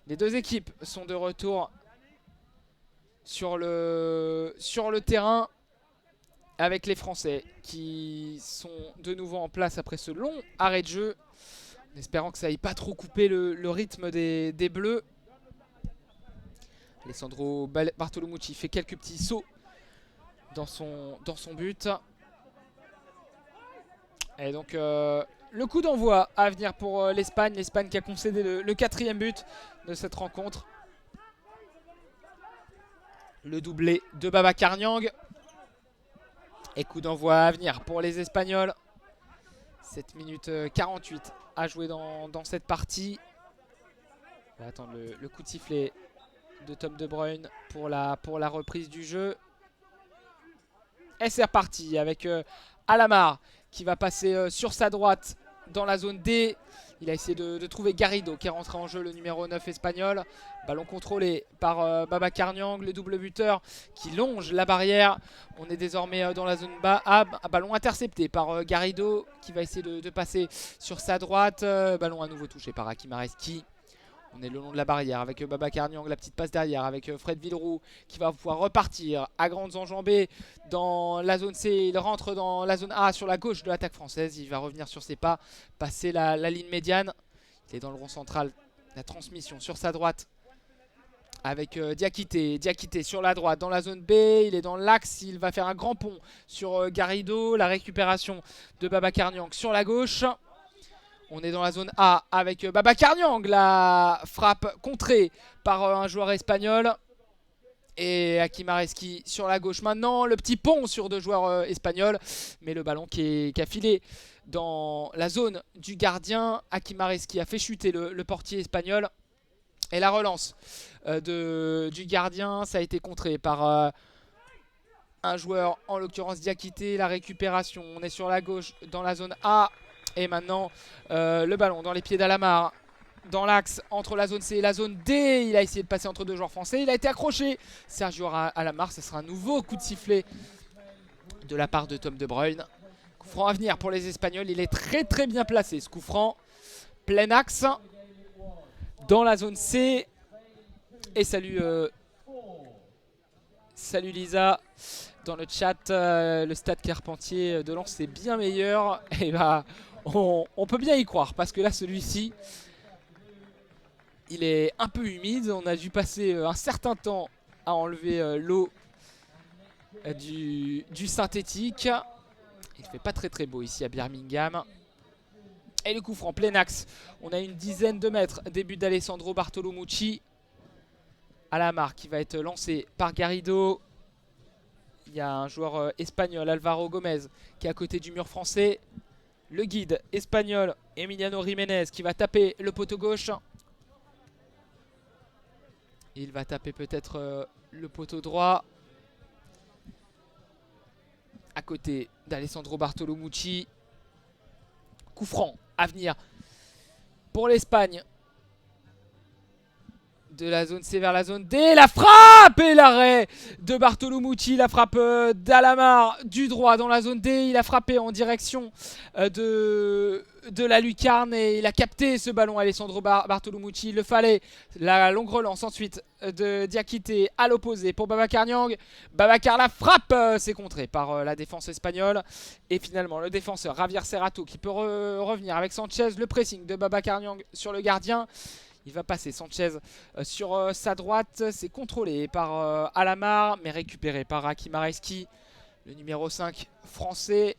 Les 2 équipes sont de retour sur le terrain, avec les Français qui sont de nouveau en place après ce long arrêt de jeu, en espérant que ça n'aille pas trop couper le rythme des Bleus. Alessandro Bartolomucci fait quelques petits sauts dans son but. Et donc le coup d'envoi à venir pour l'Espagne. L'Espagne qui a concédé le 4e but de cette rencontre. Le doublé de Babacar Niang. Et coup d'envoi à venir pour les Espagnols. 7 minutes 48 à jouer dans cette partie. On va attendre le coup de sifflet de Tom De Bruyne pour la reprise du jeu. Et c'est reparti avec Alamar qui va passer sur sa droite dans la zone D. Il a essayé de trouver Garrido qui est rentré en jeu, le numéro 9 espagnol. Ballon contrôlé par Babacar Niang, le double buteur qui longe la barrière. On est désormais dans la zone bas. Ballon intercepté par Garrido qui va essayer de passer sur sa droite. Ballon à nouveau touché par Hakim Areski. On est le long de la barrière avec Babacar Niang, la petite passe derrière avec Fred Villeroux qui va pouvoir repartir à grandes enjambées dans la zone C. Il rentre dans la zone A sur la gauche de l'attaque française. Il va revenir sur ses pas, passer la ligne médiane. Il est dans le rond central. La transmission sur sa droite avec Diakité. Diakité sur la droite dans la zone B. Il est dans l'axe. Il va faire un grand pont sur Garrido. La récupération de Babacar Niang sur la gauche. On est dans la zone A avec Babacar Niang. La frappe contrée par un joueur espagnol. Et Hakim Areski sur la gauche maintenant. Le petit pont sur 2 joueurs espagnols. Mais le ballon qui a filé dans la zone du gardien. Hakim Areski a fait chuter le portier espagnol. Et la relance du gardien, ça a été contré par un joueur, en l'occurrence Diakité. La récupération, on est sur la gauche dans la zone A. Et maintenant, le ballon dans les pieds d'Alamar. Dans l'axe entre la zone C et la zone D. Il a essayé de passer entre 2 joueurs français. Il a été accroché. Sergio Alamar, ce sera un nouveau coup de sifflet de la part de Tom De Bruyne. Coup franc à venir pour les Espagnols. Il est très très bien placé, ce coup franc. Plein axe dans la zone C. Et salut Lisa dans le chat. Le stade Carpentier de Lens c'est bien meilleur. Et bah on peut bien y croire, parce que là celui-ci il est un peu humide. On a dû passer un certain temps à enlever l'eau du synthétique. Il fait pas très très beau ici à Birmingham. Et le coup franc plein axe. On a une dizaine de mètres. Début d'Alessandro Bartolomucci. Alamar qui va être lancé par Garrido. Il y a un joueur espagnol, Alvaro Gomez, qui est à côté du mur français. Le guide espagnol, Emiliano Jiménez, qui va taper le poteau gauche. Il va taper peut-être le poteau droit. À côté d'Alessandro Bartolomucci. Coup franc à venir pour l'Espagne. De la zone C vers la zone D. La frappe et l'arrêt de Bartolomucci. La frappe d'Alamar du droit dans la zone D. Il a frappé en direction de la lucarne et il a capté ce ballon. Alessandro Bartolomucci, il le fallait. La longue relance ensuite de Diakité à l'opposé pour Babacar Niang. Babacar, la frappe, c'est contré par la défense espagnole. Et finalement le défenseur Javier Serrato qui peut revenir avec Sanchez. Le pressing de Babacar Niang sur le gardien. Il va passer Sanchez sur sa droite. C'est contrôlé par Alamar, mais récupéré par Hakim Areski, le numéro 5 français.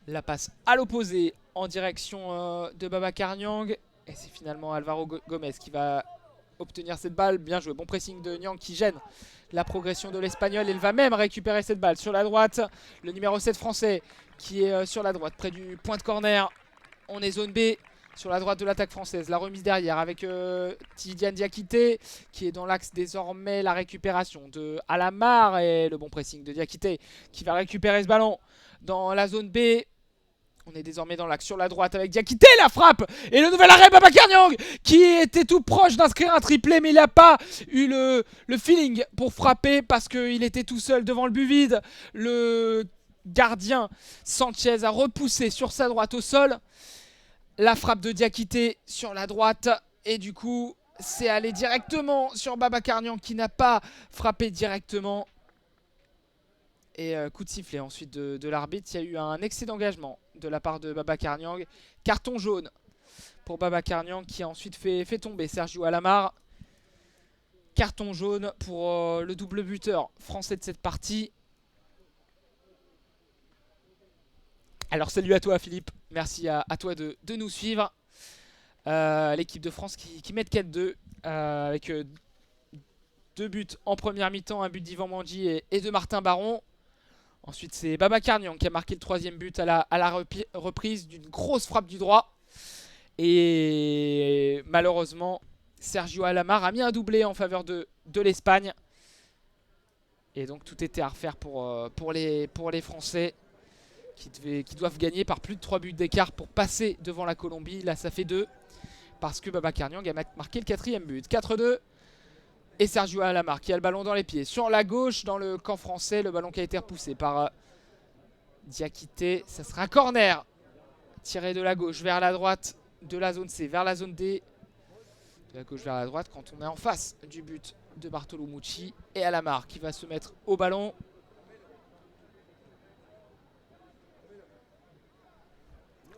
La passe à l'opposé en direction de Babacar Niang. Et c'est finalement Alvaro Gomez qui va obtenir cette balle. Bien joué, bon pressing de Niang qui gêne la progression de l'Espagnol. Il va même récupérer cette balle sur la droite. Le numéro 7 français qui est sur la droite, près du point de corner. On est zone B. Sur la droite de l'attaque française, la remise derrière avec Tidiane Diakité qui est dans l'axe désormais. La récupération de Alamar et le bon pressing de Diakité qui va récupérer ce ballon dans la zone B. On est désormais dans l'axe sur la droite avec Diakité, la frappe et le nouvel arrêt Babacar Niang qui était tout proche d'inscrire un triplé, mais il n'a pas eu le feeling pour frapper parce qu'il était tout seul devant le but vide. Le gardien Sanchez a repoussé sur sa droite au sol. La frappe de Diakité sur la droite. Et du coup, c'est allé directement sur Babacar Niang qui n'a pas frappé directement. Et coup de sifflet ensuite de l'arbitre. Il y a eu un excès d'engagement de la part de Babacar Niang. Carton jaune pour Babacar Niang qui a ensuite fait tomber Sergio Alamar. Carton jaune pour le double buteur français de cette partie. Alors salut à toi Philippe, merci à toi de nous suivre. L'équipe de France qui met de 4-2 avec 2 buts en première mi-temps, un but d'Ivan Mandji et de Martin Baron. Ensuite c'est Babacar Niang qui a marqué le 3e but à la reprise d'une grosse frappe du droit. Et malheureusement Sergio Alamar a mis un doublé en faveur de l'Espagne. Et donc tout était à refaire pour les Français. Qui doivent gagner par plus de 3 buts d'écart pour passer devant la Colombie. Là ça fait 2 parce que Babacar Niang a marqué le 4e but. 4-2 et Sergio Alamar qui a le ballon dans les pieds. Sur la gauche dans le camp français, le ballon qui a été repoussé par Diakité. Ça sera un corner tiré de la gauche vers la droite de la zone C vers la zone D. De la gauche vers la droite quand on est en face du but de Bartolomucci. Et Alamar qui va se mettre au ballon.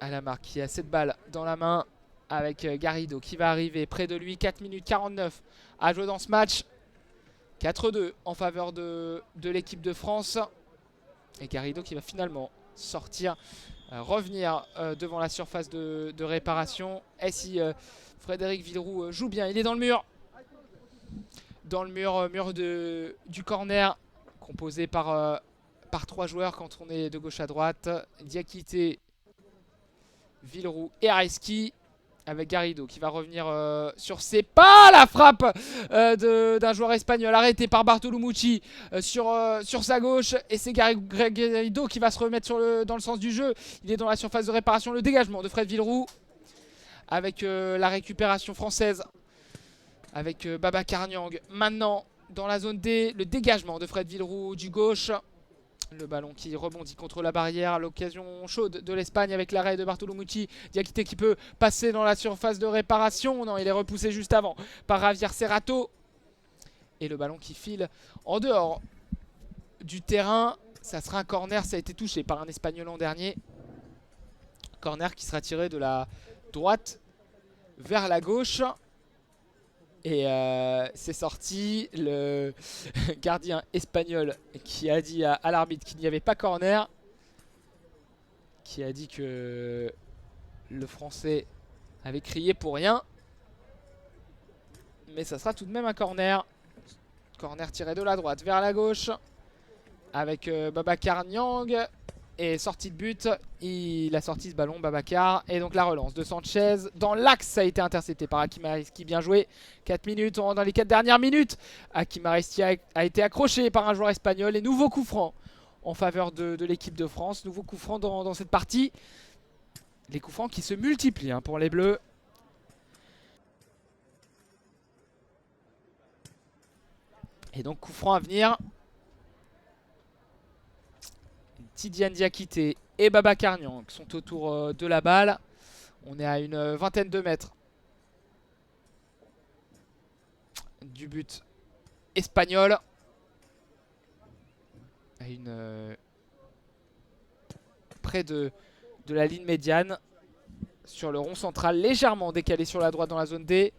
Alamar qui a cette balle dans la main avec Garrido qui va arriver près de lui. 4 minutes 49 à jouer dans ce match. 4-2 en faveur de l'équipe de France. Et Garrido qui va finalement sortir revenir devant la surface de réparation. Et si Frédéric Villeroux joue bien, il est dans le mur. Dans le mur du corner, composé par 3 joueurs quand on est de gauche à droite. Diakité, Villeroux et Areski. Avec Garrido qui va revenir sur ses pas. La frappe d'un joueur espagnol arrêté par Bartolumucci sur sa gauche. Et c'est Garrido qui va se remettre dans le sens du jeu. Il est dans la surface de réparation. Le dégagement de Fred Villeroux. Avec la récupération française. Avec Babacar Niang. Maintenant dans la zone D. Le dégagement de Fred Villeroux du gauche. Le ballon qui rebondit contre la barrière. L'occasion chaude de l'Espagne avec l'arrêt de Bartolumucci. Diakité qui peut passer dans la surface de réparation. Non, il est repoussé juste avant par Javier Serrato. Et le ballon qui file en dehors du terrain. Ça sera un corner. Ça a été touché par un Espagnol l'an dernier. Corner qui sera tiré de la droite vers la gauche. Et c'est sorti, le gardien espagnol qui a dit à l'arbitre qu'il n'y avait pas corner, qui a dit que le français avait crié pour rien. Mais ça sera tout de même un corner. Corner tiré de la droite vers la gauche avec Babacar Niang. Et sortie de but, il a sorti ce ballon, Babacar. Et donc la relance de Sanchez dans l'axe, ça a été intercepté par Hakim Areski, bien joué. 4 minutes, on rentre dans les 4 dernières minutes. Hakim Areski a été accroché par un joueur espagnol. Et nouveau coup franc en faveur de l'équipe de France. Nouveau coup franc dans cette partie. Les coups francs qui se multiplient pour les Bleus. Et donc coup franc à venir. Tidiane Diakité et Babacar Niang sont autour de la balle. On est à une vingtaine de mètres du but espagnol. À près de la ligne médiane. Sur le rond central, légèrement décalé sur la droite dans la zone D.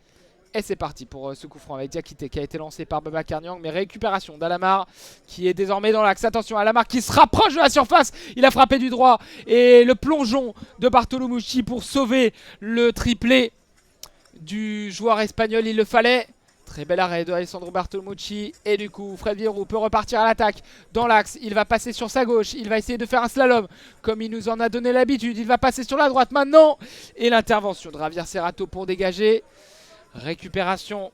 Et c'est parti pour ce coup franc avec Diakité qui a été lancé par Babacar Niang. Mais récupération d'Alamar qui est désormais dans l'axe. Attention, Alamar qui se rapproche de la surface. Il a frappé du droit. Et le plongeon de Bartolumucci pour sauver le triplé du joueur espagnol. Il le fallait. Très bel arrêt de Alessandro Bartolumucci. Et du coup, Fred Villeroux peut repartir à l'attaque dans l'axe. Il va passer sur sa gauche. Il va essayer de faire un slalom comme il nous en a donné l'habitude. Il va passer sur la droite maintenant. Et l'intervention de Javier Serrato pour dégager. Récupération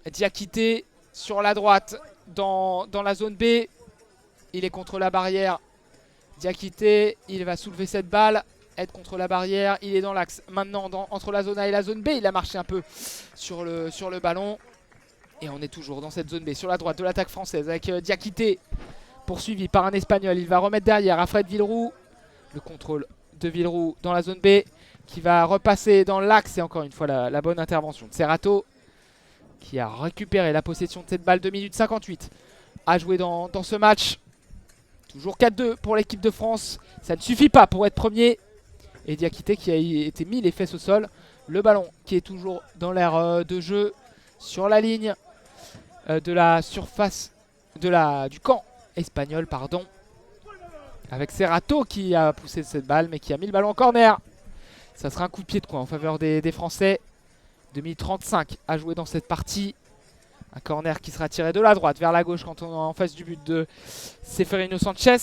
Diakité sur la droite dans la zone B. Il est contre la barrière. Diakité, il va soulever cette balle, être contre la barrière. Il est dans l'axe maintenant entre la zone A et la zone B. Il a marché un peu sur le ballon. Et on est toujours dans cette zone B sur la droite de l'attaque française avec Diakité poursuivi par un Espagnol. Il va remettre derrière à Fred Villeroux. Le contrôle de Villeroux dans la zone B qui va repasser dans l'axe. Et encore une fois la bonne intervention de Serrato qui a récupéré la possession de cette balle. 2 minutes 58 à jouer dans ce match. Toujours 4-2 pour l'équipe de France. Ça ne suffit pas pour être premier. Et Diakité qui a été mis les fesses au sol. Le ballon qui est toujours dans l'air de jeu sur la ligne de la surface du camp espagnol, pardon. Avec Serrato qui a poussé cette balle mais qui a mis le ballon en corner. Ça sera un coup de pied de coin en faveur des Français. 2 minutes 35 à jouer dans cette partie. Un corner qui sera tiré de la droite vers la gauche quand on est en face du but de Seferino Sanchez.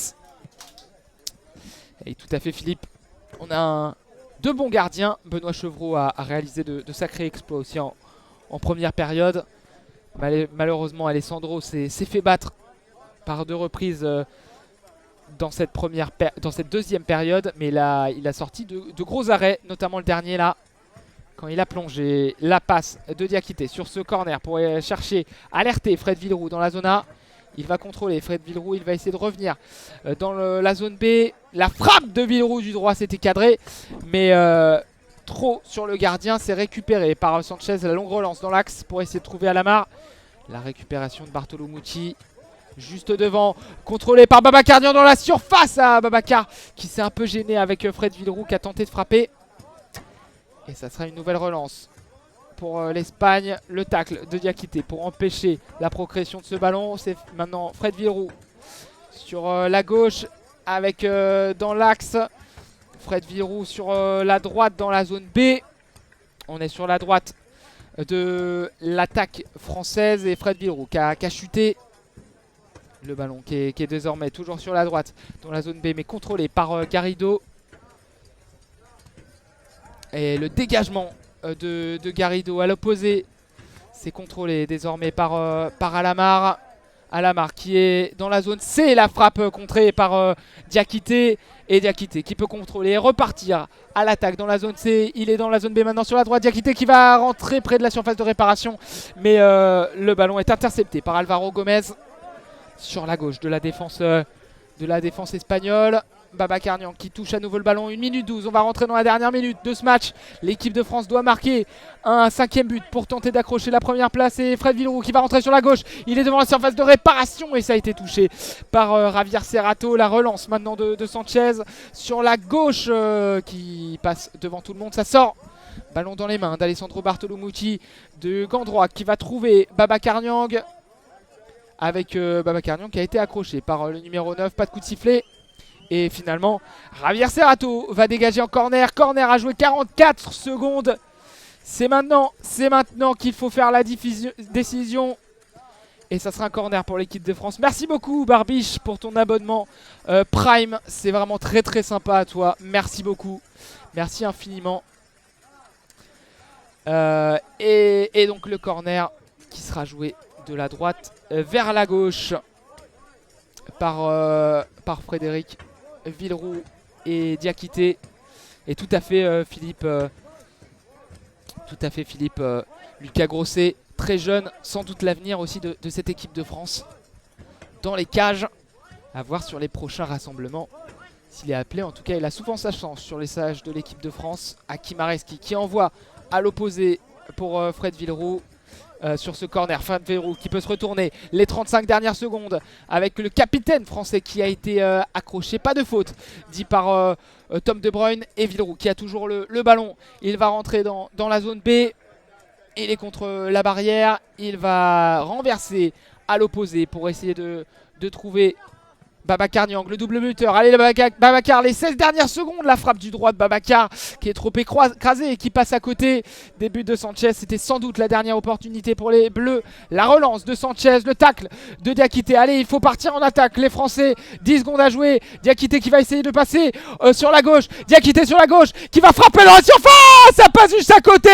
Et tout à fait Philippe. On a deux bons gardiens. Benoît Chevreau a réalisé de sacrés exploits aussi en première période. Malheureusement Alessandro s'est fait battre par 2 reprises dans cette deuxième période. Mais là il a sorti de gros arrêts, notamment le dernier là. Quand il a plongé la passe de Diakité sur ce corner pour chercher, alerter Fred Villeroux dans la zone A. Il va contrôler Fred Villeroux, il va essayer de revenir dans la zone B. La frappe de Villeroux du droit, c'était cadré. Mais trop sur le gardien, c'est récupéré par Sanchez. La longue relance dans l'axe pour essayer de trouver Alamar. La récupération de Bartolumucci juste devant, contrôlé par Babacar Niang dans la surface. Babacar qui s'est un peu gêné avec Fred Villeroux qui a tenté de frapper. Et ça sera une nouvelle relance pour l'Espagne. Le tacle de Diakité pour empêcher la progression de ce ballon. C'est maintenant Fred Villeroux sur la gauche avec dans l'axe Fred Villeroux sur la droite dans la zone B. On est sur la droite de l'attaque française et Fred Villeroux qui a chuté. Le ballon qui est désormais toujours sur la droite dans la zone B mais contrôlé par Garrido. Et le dégagement de Garrido à l'opposé, c'est contrôlé désormais par Alamar. Alamar qui est dans la zone C, la frappe contrée par Diakité. Et Diakité qui peut contrôler et repartir à l'attaque dans la zone C. Il est dans la zone B maintenant sur la droite. Diakité qui va rentrer près de la surface de réparation. Mais le ballon est intercepté par Alvaro Gomez sur la gauche de la défense espagnole. Babacar Niang qui touche à nouveau le ballon. 1 minute 12, on va rentrer dans la dernière minute de ce match. L'équipe de France doit marquer un 5e but pour tenter d'accrocher la première place. Et Fred Villeroux qui va rentrer sur la gauche. Il est devant la surface de réparation et ça a été touché par Javier Serrato. La relance maintenant de Sanchez sur la gauche qui passe devant tout le monde. Ça sort. Ballon dans les mains d'Alessandro Bartolomucci de Gandroit qui va trouver Babacar Niang. Avec Babacar Niang qui a été accroché par le numéro 9. Pas de coup de sifflet. Et finalement, Javier Serrato va dégager en corner. Corner à jouer 44 secondes. C'est maintenant qu'il faut faire la décision. Et ça sera un corner pour l'équipe de France. Merci beaucoup Barbiche pour ton abonnement Prime. C'est vraiment très très sympa à toi. Merci beaucoup. Merci infiniment. Et donc le corner qui sera joué de la droite vers la gauche par Frédéric Villeroux et Diakité. Et tout à fait Philippe Lucas Grosset, très jeune, sans doute l'avenir aussi de cette équipe de France dans les cages. À voir sur les prochains rassemblements s'il est appelé. En tout cas il a souvent sa chance sur les sages de l'équipe de France. Hakim Areski qui envoie à l'opposé pour Fred Villeroux. Sur ce corner, Fred Villeroux qui peut se retourner les 35 dernières secondes avec le capitaine français qui a été accroché, pas de faute dit par Tom De Bruyne. Et Villeroux qui a toujours le ballon, il va rentrer dans la zone B, il est contre la barrière, il va renverser à l'opposé pour essayer de trouver Babacar Niang, le double buteur. Allez Babacar, les 16 dernières secondes, la frappe du droit de Babacar qui est trop écrasé et qui passe à côté des buts de Sanchez. C'était sans doute la dernière opportunité pour les Bleus. La relance de Sanchez, le tacle de Diakité. Allez, il faut partir en attaque les Français, 10 secondes à jouer. Diakité qui va essayer de passer sur la gauche. Diakité sur la gauche qui va frapper dans la surface. Ça passe juste à côté.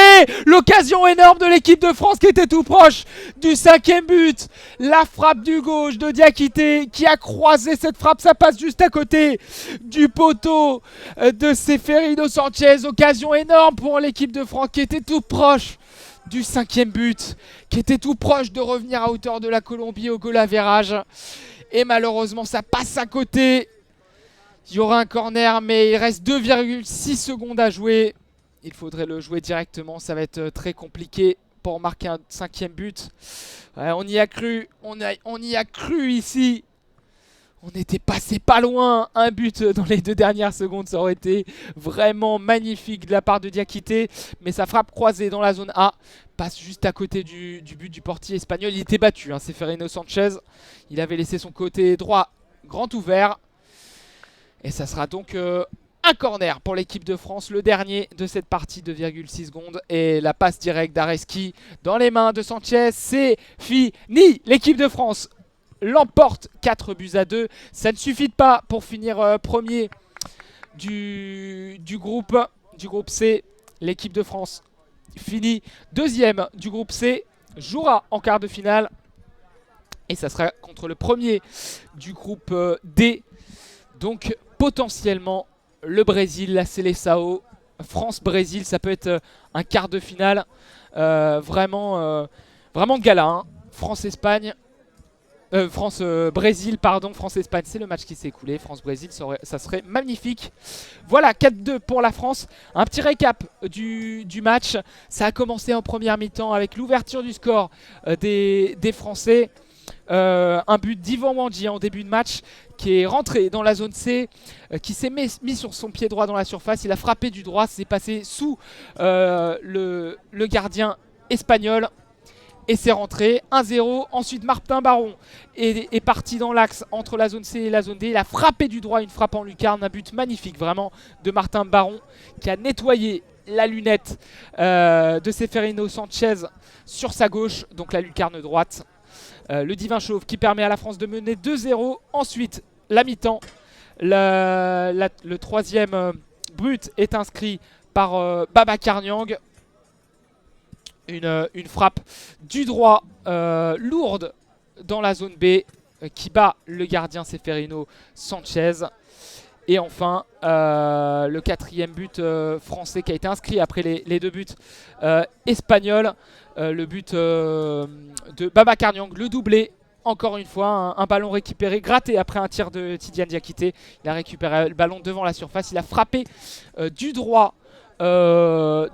L'occasion énorme de l'équipe de France qui était tout proche du 5e but. La frappe du gauche de Diakité qui a croisé cette frappe, ça passe juste à côté du poteau de Seferino Sanchez. Occasion énorme pour l'équipe de France qui était tout proche du 5e but, qui était tout proche de revenir à hauteur de la Colombie au goal average. Et malheureusement ça passe à côté. Il y aura un corner mais il reste 2,6 secondes à jouer. Il faudrait le jouer directement, ça va être très compliqué pour marquer un 5e but. Ouais, on y a cru, on y a cru ici. On était passé pas loin, un but dans les 2 dernières secondes, ça aurait été vraiment magnifique de la part de Diakité. Mais sa frappe croisée dans la zone A passe juste à côté du but du portier espagnol. Il était battu, hein, Seferino Sanchez. Il avait laissé son côté droit grand ouvert. Et ça sera donc un corner pour l'équipe de France, le dernier de cette partie, 2,6 secondes. Et la passe directe d'Areski dans les mains de Sanchez, c'est fini. L'équipe de France l'emporte 4-2. Ça ne suffit pas pour finir premier du groupe C. L'équipe de France finit 2e du groupe C, jouera en quart de finale. Et ça sera contre le premier du groupe D. Donc potentiellement le Brésil, la Seleção, France-Brésil, ça peut être un quart de finale. Vraiment gala, hein. France-Espagne. France-Brésil, pardon, France-Espagne, c'est le match qui s'est écoulé. France-Brésil, ça serait magnifique. Voilà, 4-2 pour la France. Un petit récap du match. Ça a commencé en première mi-temps avec l'ouverture du score des Français. Un but d'Yvan Wandji en début de match qui est rentré dans la zone C, qui s'est mis sur son pied droit dans la surface. Il a frappé du droit, c'est passé sous le gardien espagnol. Et c'est rentré, 1-0. Ensuite, Martin Baron est parti dans l'axe entre la zone C et la zone D. Il a frappé du droit, une frappe en lucarne, un but magnifique vraiment de Martin Baron qui a nettoyé la lunette de Seferino Sanchez sur sa gauche, donc la lucarne droite. Le divin chauve qui permet à la France de mener 2-0. Ensuite, la mi-temps. Le troisième but est inscrit par Babacar Niang. Une frappe du droit lourde dans la zone B qui bat le gardien Seferino Sanchez. Et enfin, le quatrième but français qui a été inscrit après les deux buts espagnols. Le but de Babacar Niang, le doublé. Encore une fois, un ballon récupéré, gratté après un tir de Tidiane Diakité. Il a récupéré le ballon devant la surface. Il a frappé du droit dans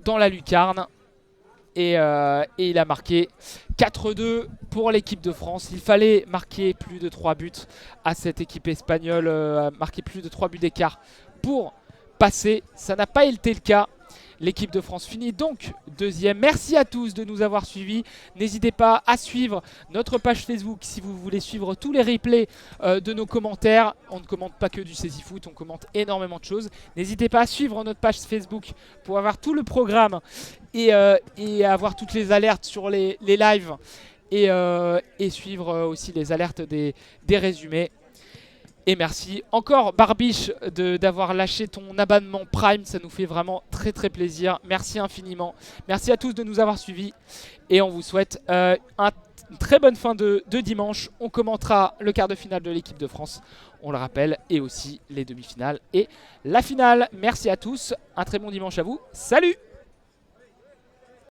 la lucarne. Et il a marqué 4-2 pour l'équipe de France. Il fallait marquer plus de 3 buts à cette équipe espagnole, marquer plus de 3 buts d'écart pour passer. Ça n'a pas été le cas. L'équipe de France finit donc deuxième. Merci à tous de nous avoir suivis. N'hésitez pas à suivre notre page Facebook si vous voulez suivre tous les replays de nos commentaires. On ne commente pas que du Saisy-Foot, on commente énormément de choses. N'hésitez pas à suivre notre page Facebook pour avoir tout le programme et avoir toutes les alertes sur les lives et suivre aussi les alertes des résumés. Et merci encore Barbiche d'avoir lâché ton abonnement Prime, ça nous fait vraiment très très plaisir. Merci infiniment. Merci à tous de nous avoir suivis et on vous souhaite une très bonne fin de dimanche. On commentera le quart de finale de l'équipe de France, on le rappelle, et aussi les demi-finales et la finale. Merci à tous, un très bon dimanche à vous. Salut!